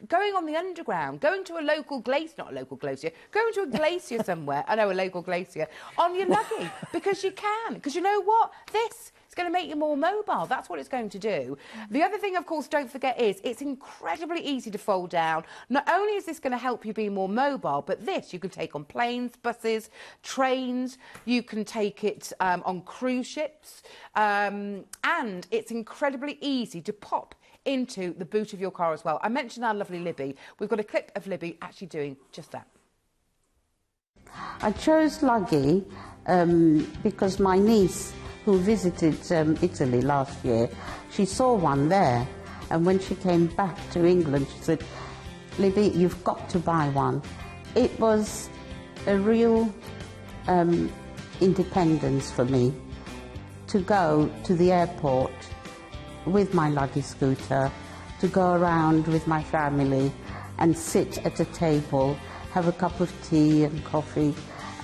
going on the underground, going to a local glacier, not a local glacier, going to a glacier somewhere, I know, a local glacier, on your luggy, because you can. Because you know what? This is going to make you more mobile. That's what it's going to do. The other thing, of course, don't forget is it's incredibly easy to fold down. Not only is this going to help you be more mobile, but this you can take on planes, buses, trains. You can take it on cruise ships. And it's incredibly easy to pop into the boot of your car as well. I mentioned our lovely Libby. We've got a clip of Libby actually doing just that. I chose Luggy because my niece, who visited Italy last year, she saw one there, and when she came back to England, she said, Libby, you've got to buy one. It was a real independence for me to go to the airport with my Luggy scooter, to go around with my family and sit at a table, have a cup of tea and coffee,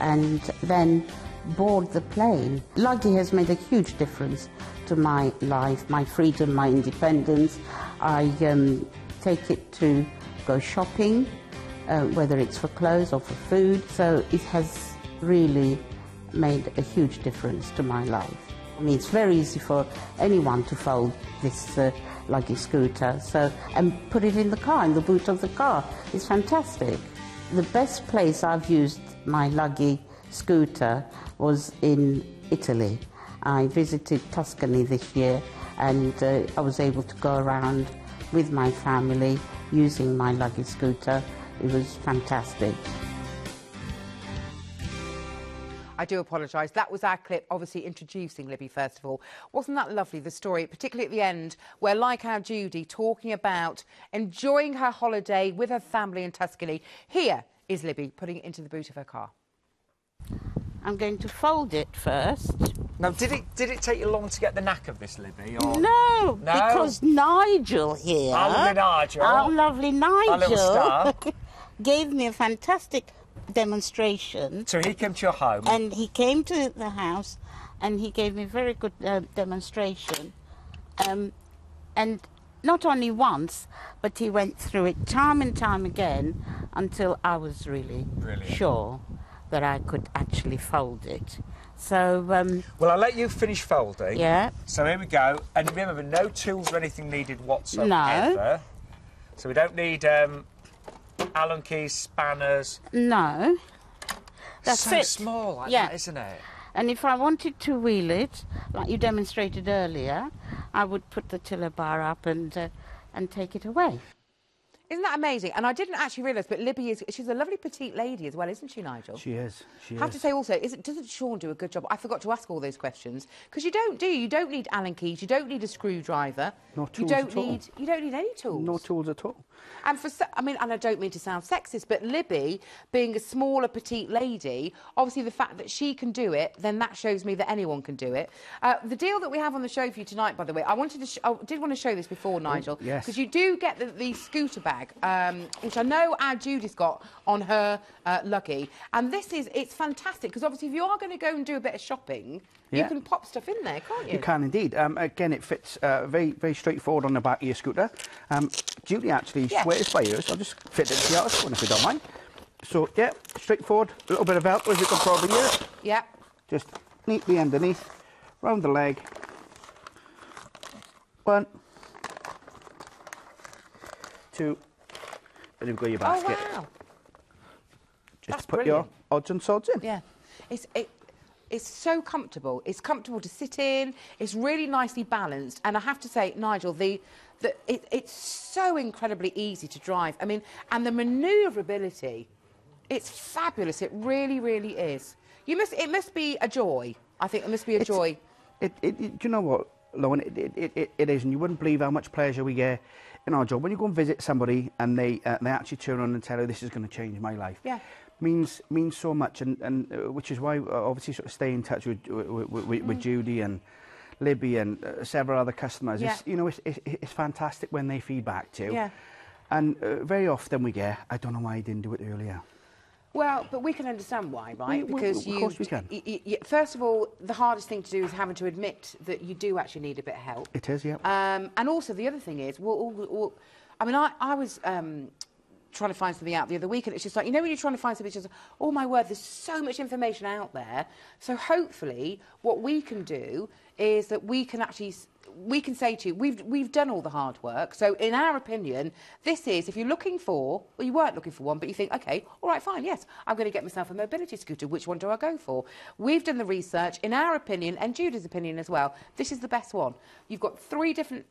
and then board the plane. Luggy has made a huge difference to my life, my freedom, my independence. I take it to go shopping, whether it's for clothes or for food, so it has really made a huge difference to my life. I mean, it's very easy for anyone to fold this Luggy scooter, and put it in the car, in the boot of the car. It's fantastic. The best place I've used my Luggy scooter was in Italy. I visited Tuscany this year, and I was able to go around with my family using my Luggy scooter. It was fantastic. I do apologise. That was our clip, obviously introducing Libby, first of all. Wasn't that lovely, the story, particularly at the end, where, like our Judy, talking about enjoying her holiday with her family in Tuscany. Here is Libby putting it into the boot of her car. I'm going to fold it first. Now, did it take you long to get the knack of this, Libby? Or... No, because Nigel here... Our lovely Nigel. Our lovely Nigel. Our little star. Gave me a fantastic demonstration. So he came to your home? And he came to the house and he gave me a very good demonstration. And not only once, but he went through it time and time again until I was really sure that I could actually fold it. So... well, I'll let you finish folding. Yeah. So here we go. And remember, no tools or anything needed whatsoever. No. So we don't need Allen keys, spanners. No. That's so it. Small like that, isn't it? And if I wanted to wheel it, like you demonstrated earlier, I would put the tiller bar up and take it away. Isn't that amazing? And I didn't actually realise, but Libby she's a lovely petite lady as well, isn't she, Nigel? She is. I have to say also, doesn't Sean do a good job? I forgot to ask all those questions. Because you don't need Allen keys, you don't need a screwdriver. No tools at all. You don't need any tools. No tools at all. And and I don't mean to sound sexist, but Libby, being a smaller, petite lady, obviously the fact that she can do it, then that shows me that anyone can do it. The deal that we have on the show for you tonight, by the way, I did want to show this before, Nigel. Yes. Because you do get the scooter bag, which I know our Judy's got on her Luggy. And it's fantastic, because obviously if you are going to go and do a bit of shopping, you can pop stuff in there, can't you? You can indeed. Again, it fits very, very straightforward on the back of your scooter. Judy actually swears by yours. I'll just fit it to the other one if you don't mind. So, yeah, straightforward. A little bit of Velcro, as you can probably hear. Yeah. Just neatly underneath, round the leg. 1, 2, and you've got your basket. Oh, wow. Just That's put brilliant. your odds and sods in. Yeah. It's so comfortable. It's comfortable to sit in. It's really nicely balanced. And I have to say, Nigel, it's so incredibly easy to drive. I mean, and the manoeuvrability, it's fabulous. It really, really is. It must be a joy. I think it must be a joy. Do you know what, Lauren? It is, and you wouldn't believe how much pleasure we get in our job when you go and visit somebody and they actually turn around and tell you this is going to change my life. Yeah. Means so much, and which is why obviously sort of stay in touch with Judy and Libby and several other customers. Yeah. It's fantastic when they feed back to you. Yeah. And very often we get, I don't know why I didn't do it earlier. Well, but we can understand why, right? Because of course we can. First of all, the hardest thing to do is having to admit that you do actually need a bit of help. It is, yeah. And also the other thing is, I mean, I was trying to find something out the other week, and it's just like, when you're trying to find something, it's just, oh my word, there's so much information out there. So hopefully what we can do is that we can say to you, we've done all the hard work. So in our opinion, this is, if you're looking for, well, you weren't looking for one, but you think, okay, all right, fine, yes, I'm going to get myself a mobility scooter. Which one do I go for? We've done the research. In our opinion, and Judy's opinion as well, this is the best one. You've got three different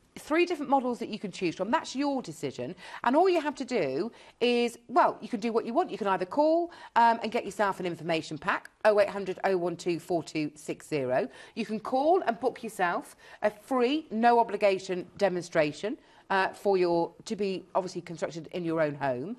models that you can choose from. That's your decision. And all you have to do is, well, you can do what you want. You can either call and get yourself an information pack, 0800 012 4260. You can call and book yourself a free, no obligation demonstration to be obviously constructed in your own home.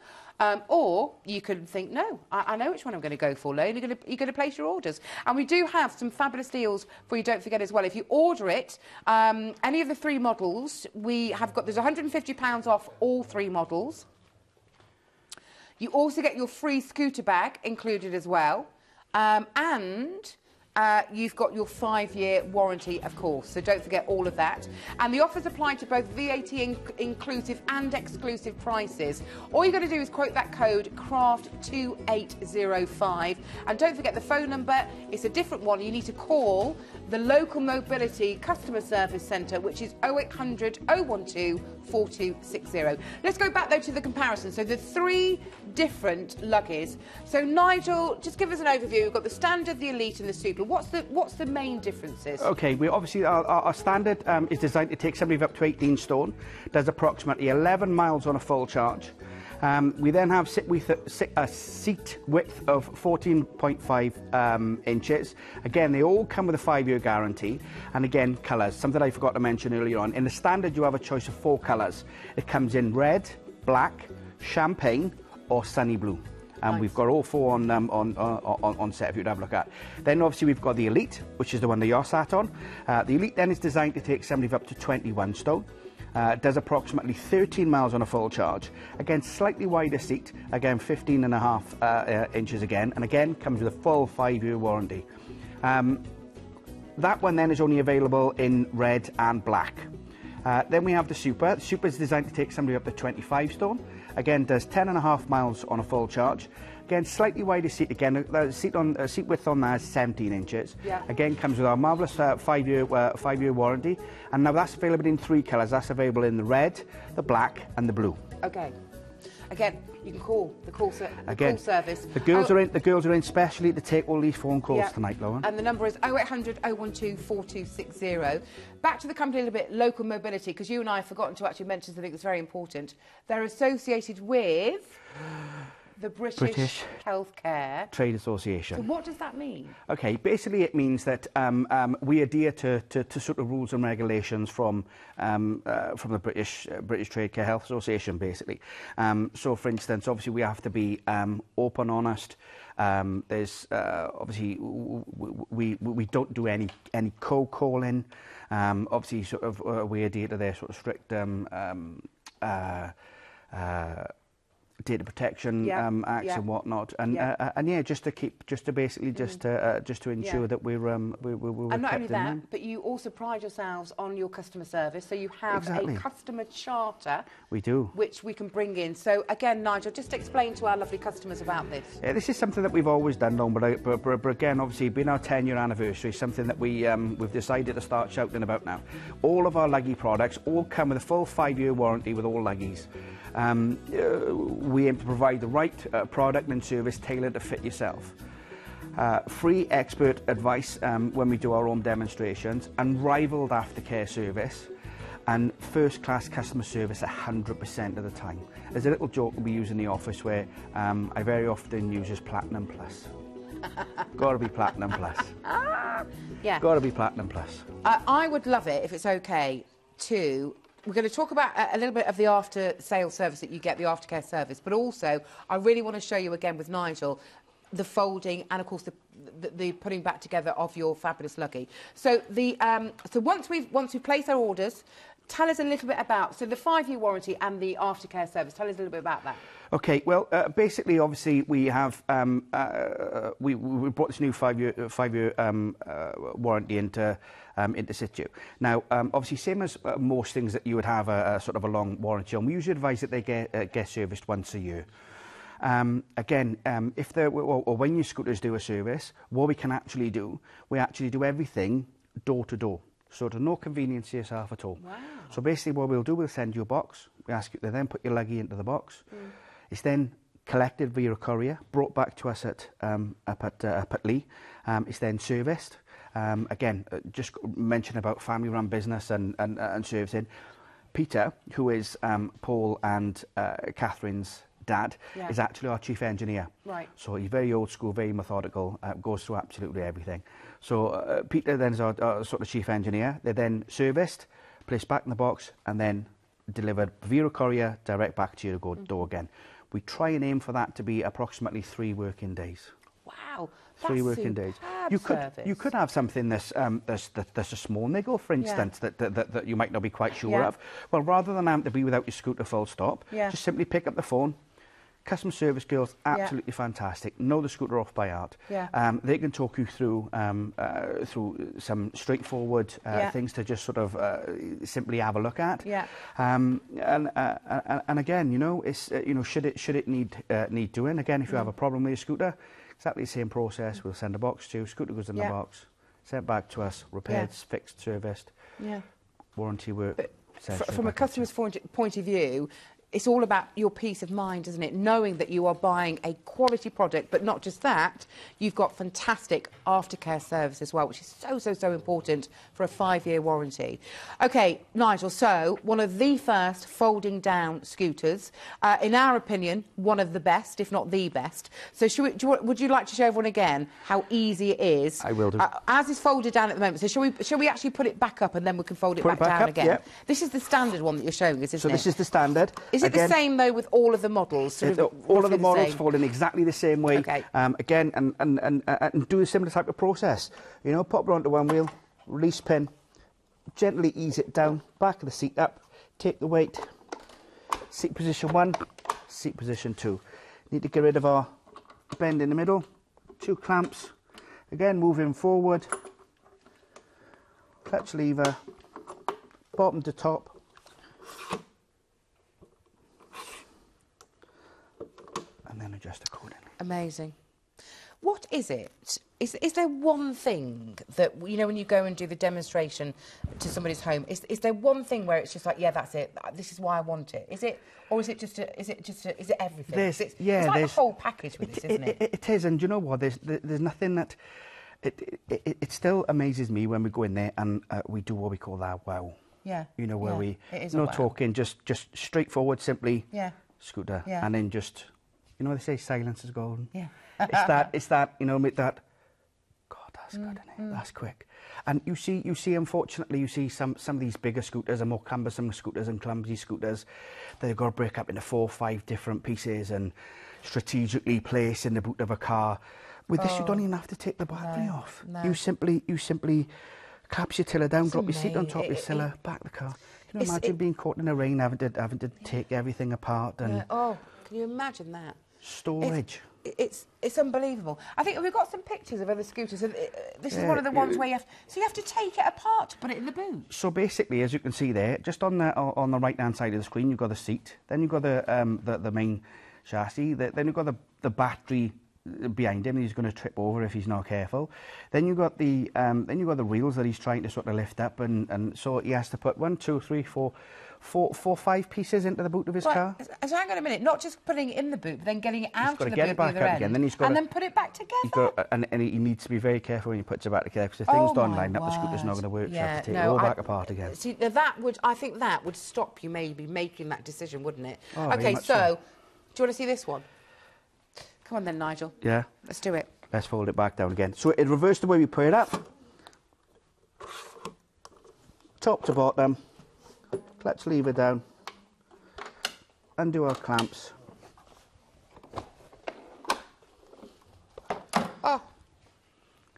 Or you can think, no, I know which one I'm going to go for, Lo, and you're going to place your orders. And we do have some fabulous deals for you, don't forget as well. If you order it, any of the 3 models, there's £150 off all 3 models. You also get your free scooter bag included as well. And you've got your 5-year warranty, of course, so don't forget all of that. And the offers apply to both VAT inclusive and exclusive prices. All you've got to do is quote that code, CRAFT2805. And don't forget the phone number, it's a different one. You need to call the local mobility customer service centre, which is 0800 012 4260. Let's go back, though, to the comparison. So the 3 different luggies. So, Nigel, just give us an overview. We've got the Standard, the Elite and the Super. What's the main differences? OK, we obviously, our Standard is designed to take somebody up to 18 stone, does approximately 11 miles on a full charge. We then have a seat width of 14.5 inches. Again, they all come with a 5-year guarantee. And again, colours, something I forgot to mention earlier on. In the Standard, you have a choice of 4 colours. It comes in red, black, champagne or sunny blue. And nice. We've got all 4 on set, if you'd have a look at. Then obviously we've got the Elite, which is the one that you're sat on. The Elite then is designed to take somebody up to 21 stone. Does approximately 13 miles on a full charge. Again, slightly wider seat, again 15.5 inches again, and again comes with a full 5-year warranty. That one then is only available in red and black. Then we have the Super. The Super is designed to take somebody up to 25 stone. Again, does 10.5 miles on a full charge. Again, slightly wider seat. Again, the seat width on that is 17 inches. Yeah. Again, comes with our marvellous 5-year warranty. And now that's available in 3 colours. That's available in the red, the black, and the blue. Okay. Again, you can call the call service. The girls are in specially to take all these phone calls tonight, Lauren. And the number is 0800 012 4260. Back to the company a little bit, Local Mobility, because you and I have forgotten to actually mention something that's very important. They're associated with the British Healthcare Trade Association. So what does that mean? OK, basically it means that we adhere to sort of rules and regulations from the British Trade Care Health Association, basically. So, for instance, obviously we have to be open, honest. There's obviously we don't do any cold calling. Obviously, sort of we adhere to their sort of strict data protection Yeah, acts yeah. and whatnot, and Yeah. yeah, just to ensure Yeah. that we're And not kept only in that, line. but you also pride yourselves on your customer service. So you have Exactly. a customer charter, We do. which we can bring in. So again, Nigel, just explain to our lovely customers about this. Yeah, this is something that we've always done, Long, but again, obviously, being our 10-year anniversary, something that we've decided to start shouting about now. All of our Luggy products all come with a full 5-year warranty with all Luggies. We aim to provide the right product and service tailored to fit yourself. Free expert advice when we do our own demonstrations, unrivaled aftercare service, and first-class customer service 100% of the time. There's a little joke we use in the office where I very often use as Platinum Plus. Got to be Platinum Plus. Yeah. Got to be Platinum Plus. I would love it if it's okay to. We're going to talk about a little bit of the after-sale service that you get, the aftercare service, but also I really want to show you again with Nigel the folding and, of course, the putting back together of your fabulous Luggy. So once we've placed our orders, tell us a little bit about the 5-year warranty and the aftercare service. Tell us a little bit about that. Okay, well, basically, obviously, we have we brought this new 5-year warranty into situ. Now, obviously, same as most things that you would have a sort of a long warranty on, we usually advise that they get serviced once a year. Again, if or when your scooters do a service, what we can actually do, we actually do everything door to door. So to no convenience to yourself at all. Wow. So basically what we'll do, we'll send you a box. We ask you to then put your Luggy into the box. It's then collected via a courier, brought back to us up at Lee. It's then serviced. Again, just mention about family-run business and servicing. Peter, who is Paul and Catherine's dad, Yeah. is actually our chief engineer. Right. So he's very old school, very methodical, goes through absolutely everything. So Peter then is our sort of chief engineer. They're then serviced, placed back in the box, and then delivered via a courier direct back to your door again. We try and aim for that to be approximately 3 working days. Wow. 3 working days. You could have something that's a small niggle, for instance, that you might not be quite sure of. Well, rather than having to be without your scooter full stop, just simply pick up the phone. Customer service girls, absolutely fantastic. Know the scooter off by heart. They can talk you through some straightforward things to just sort of simply have a look at. And again, you know, it's should it need doing? Again, if you have a problem with your scooter, exactly the same process. We'll send a box to you. Scooter goes in the box, sent back to us, repaired, fixed, serviced. Warranty work. But from a customer's point of view, it's all about your peace of mind, isn't it? Knowing that you are buying a quality product, but not just that, you've got fantastic aftercare service as well, which is so important for a 5-year warranty. OK, Nigel, so one of the first folding down scooters, in our opinion, one of the best, if not the best. So would you like to show everyone again how easy it is? I will do. As it's folded down at the moment, so shall we actually put it back up and then we can fold it back down up, again? yeah. This is the standard one that you're showing us, isn't it? So this is the standard. Is it the same, though, with all of the models? All of the models fold in exactly the same way. Okay. Again, and do a similar type of process. You know, pop it onto one wheel, release pin, gently ease it down, back of the seat up, take the weight, seat position 1, seat position 2. Need to get rid of our bend in the middle, 2 clamps. Again, moving forward, clutch lever, bottom to top. And then adjust accordingly. Amazing. What is it? Is there one thing that, you know, when you go and do the demonstration to somebody's home, is there one thing where it's just like, yeah, that's it, this is why I want it? Is it, or is it everything? It's like the whole package with this, isn't it? It is, and you know what? There's nothing that it still amazes me when we go in there and we do what we call that wow. Yeah. You know, where we no talking, just straightforward, simply scooter, Yeah. and then just, you know, they say silence is golden. Yeah. it's that, you know, make that. God, that's good, isn't it? That's quick. And you see, unfortunately, you see some of these bigger scooters are more cumbersome scooters and clumsy scooters. They've got to break up into 4 or 5 different pieces and strategically place in the boot of a car. With this, you don't even have to take the battery off. No. You simply claps your tiller down, drop your seat on top of your tiller, back the car. Can you imagine being caught in the rain, having to take everything apart and Yeah. Oh, can you imagine that? storage? It's unbelievable. I think we've got some pictures of other scooters. This is one of the ones where you have to take it apart to put it in the boot. So basically, as you can see there, just on the right-hand side of the screen, you've got the seat. Then you've got the main chassis. Then you've got the battery behind him. He's going to trip over if he's not careful. Then you've got the wheels that he's trying to sort of lift up, and so he has to put 1, 2, 3, 4, 5 pieces into the boot of his car. So hang on a minute, not just putting it in the boot, but then getting it out of the boot get it back the other out end, again. Then he's got and then put it back together. And he needs to be very careful when he puts it back together, because if things don't line up, the scooter's not going to work. So you have to take it all back apart again. See, I think that would stop you maybe making that decision, wouldn't it? Oh, okay, so do you want to see this one? Come on then, Nigel. Yeah. Let's do it. Let's fold it back down again. So in reverse the way we put it up. Top to bottom. Clutch lever down. Undo our clamps. Oh.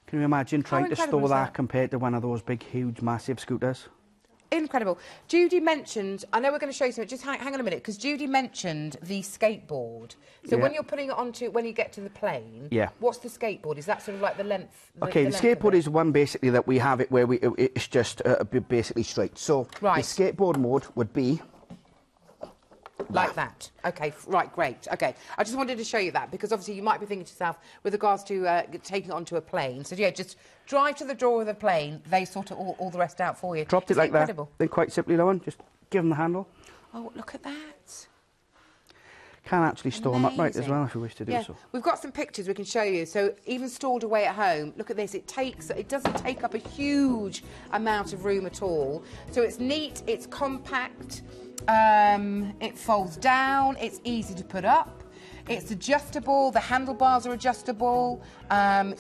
Can you imagine trying to store is that that compared to one of those big, huge, massive scooters? Incredible. Judy mentioned, I know we're going to show you something, just hang on a minute, because Judy mentioned the skateboard. So when you're putting it onto, when you get to the plane, what's the skateboard? Is that sort of like the length? Okay, the skateboard is one basically that we have it where it's just basically straight. So the skateboard mode would be like that. Okay, right, great. Okay, I just wanted to show you that because obviously you might be thinking to yourself with regards to taking it onto a plane. So yeah, just drive to the door of the plane. They sort all the rest out for you. Dropped it like that. Then quite simply, Lauren, just give them the handle. Oh, look at that. Can actually store them upright as well if you wish to do so. We've got some pictures we can show you. So even stored away at home, look at this. It doesn't take up a huge amount of room at all. So it's neat. It's compact. It folds down, it's easy to put up, it's adjustable, the handlebars are adjustable,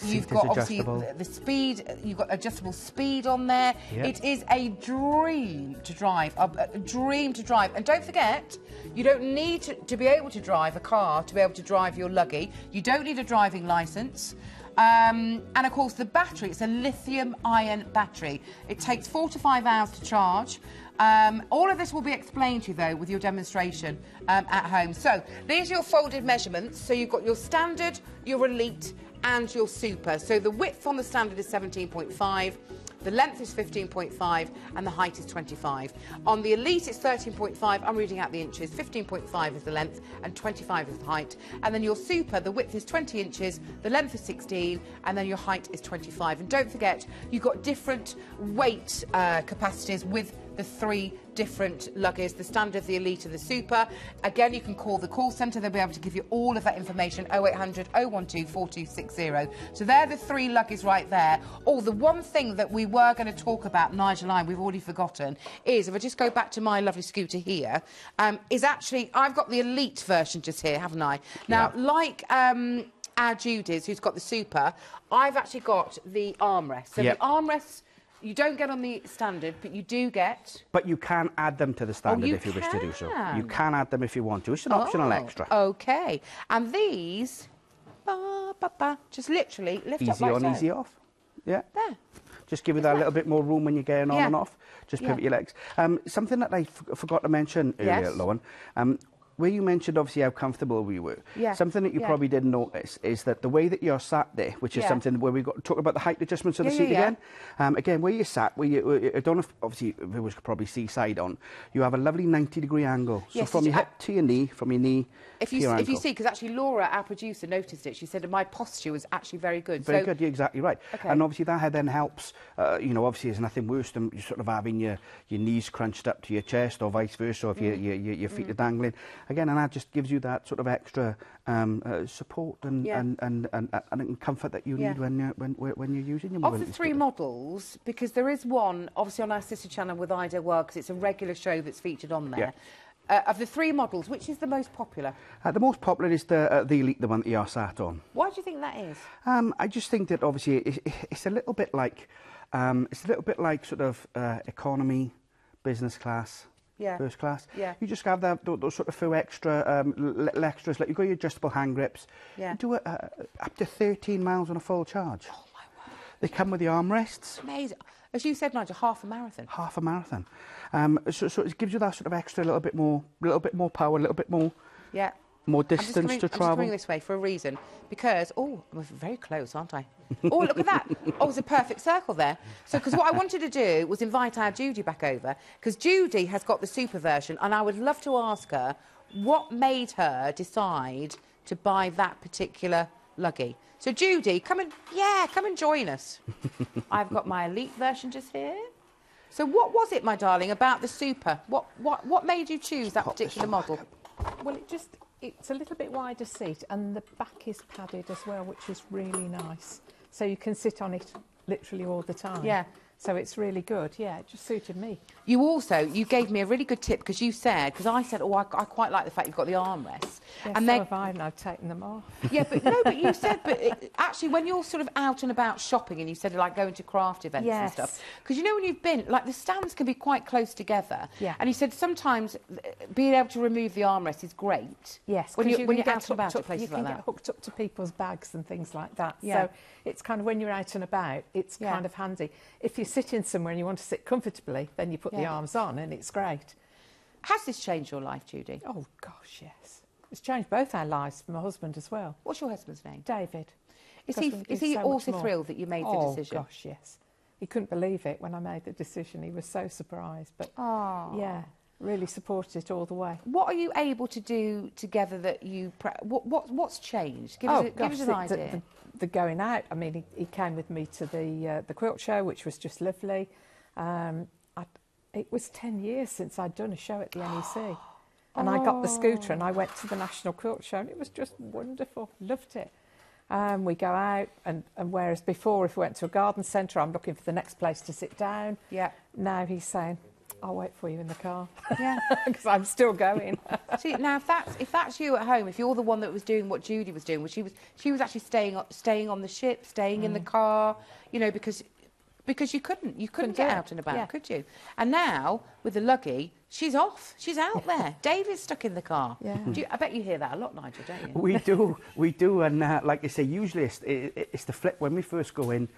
you've got obviously the speed, you've got adjustable speed on there. It is a dream to drive, a dream to drive. And don't forget, you don't need to be able to drive a car to be able to drive your luggy. You don't need a driving licence. And of course the battery, it's a lithium ion battery. It takes 4 to 5 hours to charge. All of this will be explained to you though with your demonstration at home. So these are your folded measurements. So you've got your standard, your elite and your super. So the width on the standard is 17.5. The length is 15.5 and the height is 25. On the Elite, it's 13.5. I'm reading out the inches. 15.5 is the length and 25 is the height. And then your Super, the width is 20 inches, the length is 16, and then your height is 25. And don't forget, you've got different weight capacities with the 3 different luggies, the standard, the Elite and the Super. Again, you can call the call centre. They'll be able to give you all of that information, 0800 012 4260. So they're the 3 luggies right there. Oh, the one thing that we were going to talk about, Nigel and I, we've already forgotten, is, if I just go back to my lovely scooter here, is actually, I've got the Elite version just here, haven't I? Now, like our Judy's, who's got the Super, I've actually got the armrest. So the armrests, you don't get on the standard, but you do get... But you can add them to the standard if you wish to do so. You can add them if you want to. It's an optional extra. OK. And these, just literally lift up like so. Easy on, easy off. Yeah. There. Just give you that little bit more room when you're getting on and off. Just pivot your legs. Something that I forgot to mention earlier, Lauren, where you mentioned obviously how comfortable we were. Something that you probably didn't notice is that the way that you're sat there, which is something where we got to talk about the height adjustments of the seat again. Again, where you sat, I don't know if obviously viewers could probably see side on, you have a lovely 90-degree angle. So from your hip to your knee, from your knee if you see, because actually Laura, our producer, noticed it. She said that my posture was actually very good. Very good, you're exactly right. And obviously that then helps, you know, obviously there's nothing worse than you sort of having your knees crunched up to your chest or vice versa, or if your feet are dangling. Again, and that just gives you that sort of extra support and comfort that you need when you're using your mobility. Of the 3 models, because there is one, obviously on our sister channel with Ida Well, because it's a regular show that's featured on there. Of the 3 models, which is the most popular? The most popular is the Elite, the one that you're sat on. Why do you think that is? I just think that obviously it's a little bit like sort of economy, business class. First class. You just have those sort of few extra extras, like you've got your adjustable hand grips. You do it up to 13 miles on a full charge. Oh my word. They come with the armrests. Amazing. As you said, Nigel, half a marathon. Half a marathon. So it gives you that sort of extra little bit more power, a little bit more Yeah. more distance to I'm just travel. coming this way for a reason. Because, oh, I'm very close, aren't I? Oh, look at that. Oh, it's a perfect circle there. So, because what I wanted to do was invite our Judy back over, because Judy has got the super version, and I would love to ask her what made her decide to buy that particular luggy. So, Judy, come and join us. I've got my elite version just here. So, what was it, my darling, about the super? What made you choose that particular model? Well, it's a little bit wider seat, and the back is padded as well, which is really nice. So you can sit on it literally all the time. Yeah. So it's really good. Yeah, it just suited me. You gave me a really good tip, because you said, because I said, oh, I quite like the fact you've got the armrests. Yeah, and so have I, and I've taken them off. Yeah, but no, but you said, actually, when you're sort of out and about shopping, and you said like going to craft events and Yes. stuff, because you know when you've been, like the stands can be quite close together. Yeah. And you said sometimes being able to remove the armrest is great. Yes, When 'cause you're can out get and about hooked at up- places you can like get that. hooked up to people's bags and things like that. Yeah. So it's kind of when you're out and about, it's Yeah. kind of handy. If you're sitting somewhere and you want to sit comfortably, then you put the Yeah. arms on, and it's great. Has this changed your life, Judy? Oh gosh, yes. It's changed both our lives for my husband as well. What's your husband's name? David. Is Because he we do is he so much also more. thrilled that you made the Oh decision? gosh, yes. He couldn't believe it when I made the decision. He was so surprised, but Oh. yeah, really supported it all the way. What are you able to do together that you... What's changed? Give us an idea. The going out. I mean, he came with me to the quilt show, which was just lovely. It was 10 years since I'd done a show at the NEC. And I got the scooter and I went to the National Quilt Show, and it was just wonderful. Loved it. We go out, and whereas before, if we went to a garden centre, I'm looking for the next place to sit down. Yeah. Now he's saying, I'll wait for you in the car. Yeah. Because I'm still going. See, now if that's you at home, if you're the one that was doing what Judy was doing, she was actually staying on the ship, staying in the car, you know, because you couldn't Couldn't get do it. out and about, Yeah. could you? And now with the luggy, she's off, she's out there. David's stuck in the car. Yeah. I bet you hear that a lot, Nigel, don't you? We do, and like you say, usually it's the flip. When we first go in,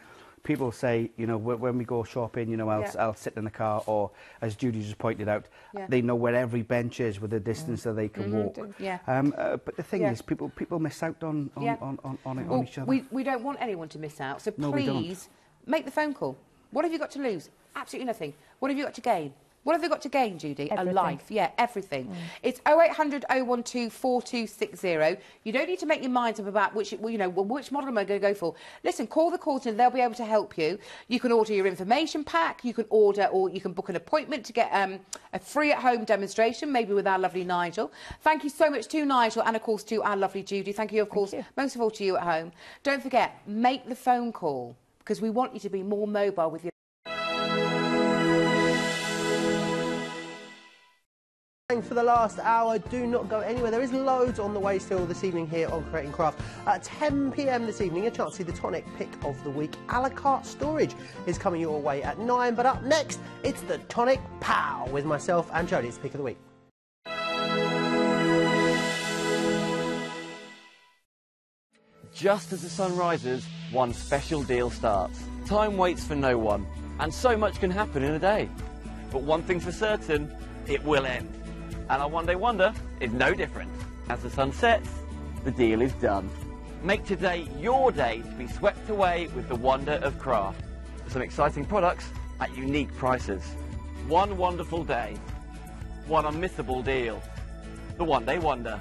people say, you know, when we go shopping, you know, I'll sit in the car, or as Judy just pointed out, Yeah. they know where every bench is with the distance that they can walk. Yeah. But the thing Yeah. is, people miss out on Yeah. on each other. We don't want anyone to miss out, so No, we don't. please make the phone call. What have you got to lose? Absolutely nothing. What have you got to gain? What have they got to gain, Judy? Everything. A life. Yeah, everything. It's 0800 012 4260. You don't need to make your mind up about which model am I going to go for. Listen, call the call centre. They'll be able to help you. You can order your information pack. You can order, or you can book an appointment to get a free at-home demonstration, maybe with our lovely Nigel. Thank you so much to Nigel, and of course to our lovely Judy. Thank you, of course, most of all to you at home. Don't forget, make the phone call, because we want you to be more mobile with your... For the last hour, do not go anywhere. There is loads on the way still this evening here on Creating Craft. At 10 p.m. this evening, a chance to see the Tonic Pick of the Week. A la carte storage is coming your way at 9. But up next, it's the Tonic Pow with myself and Jodie. It's Pick of the Week. Just as the sun rises, one special deal starts. Time waits for no one, and so much can happen in a day. But one thing's for certain, it will end. And our one-day wonder is no different. As the sun sets, the deal is done. Make today your day to be swept away with the wonder of craft. Some exciting products at unique prices. One wonderful day. One unmissable deal. The one-day wonder.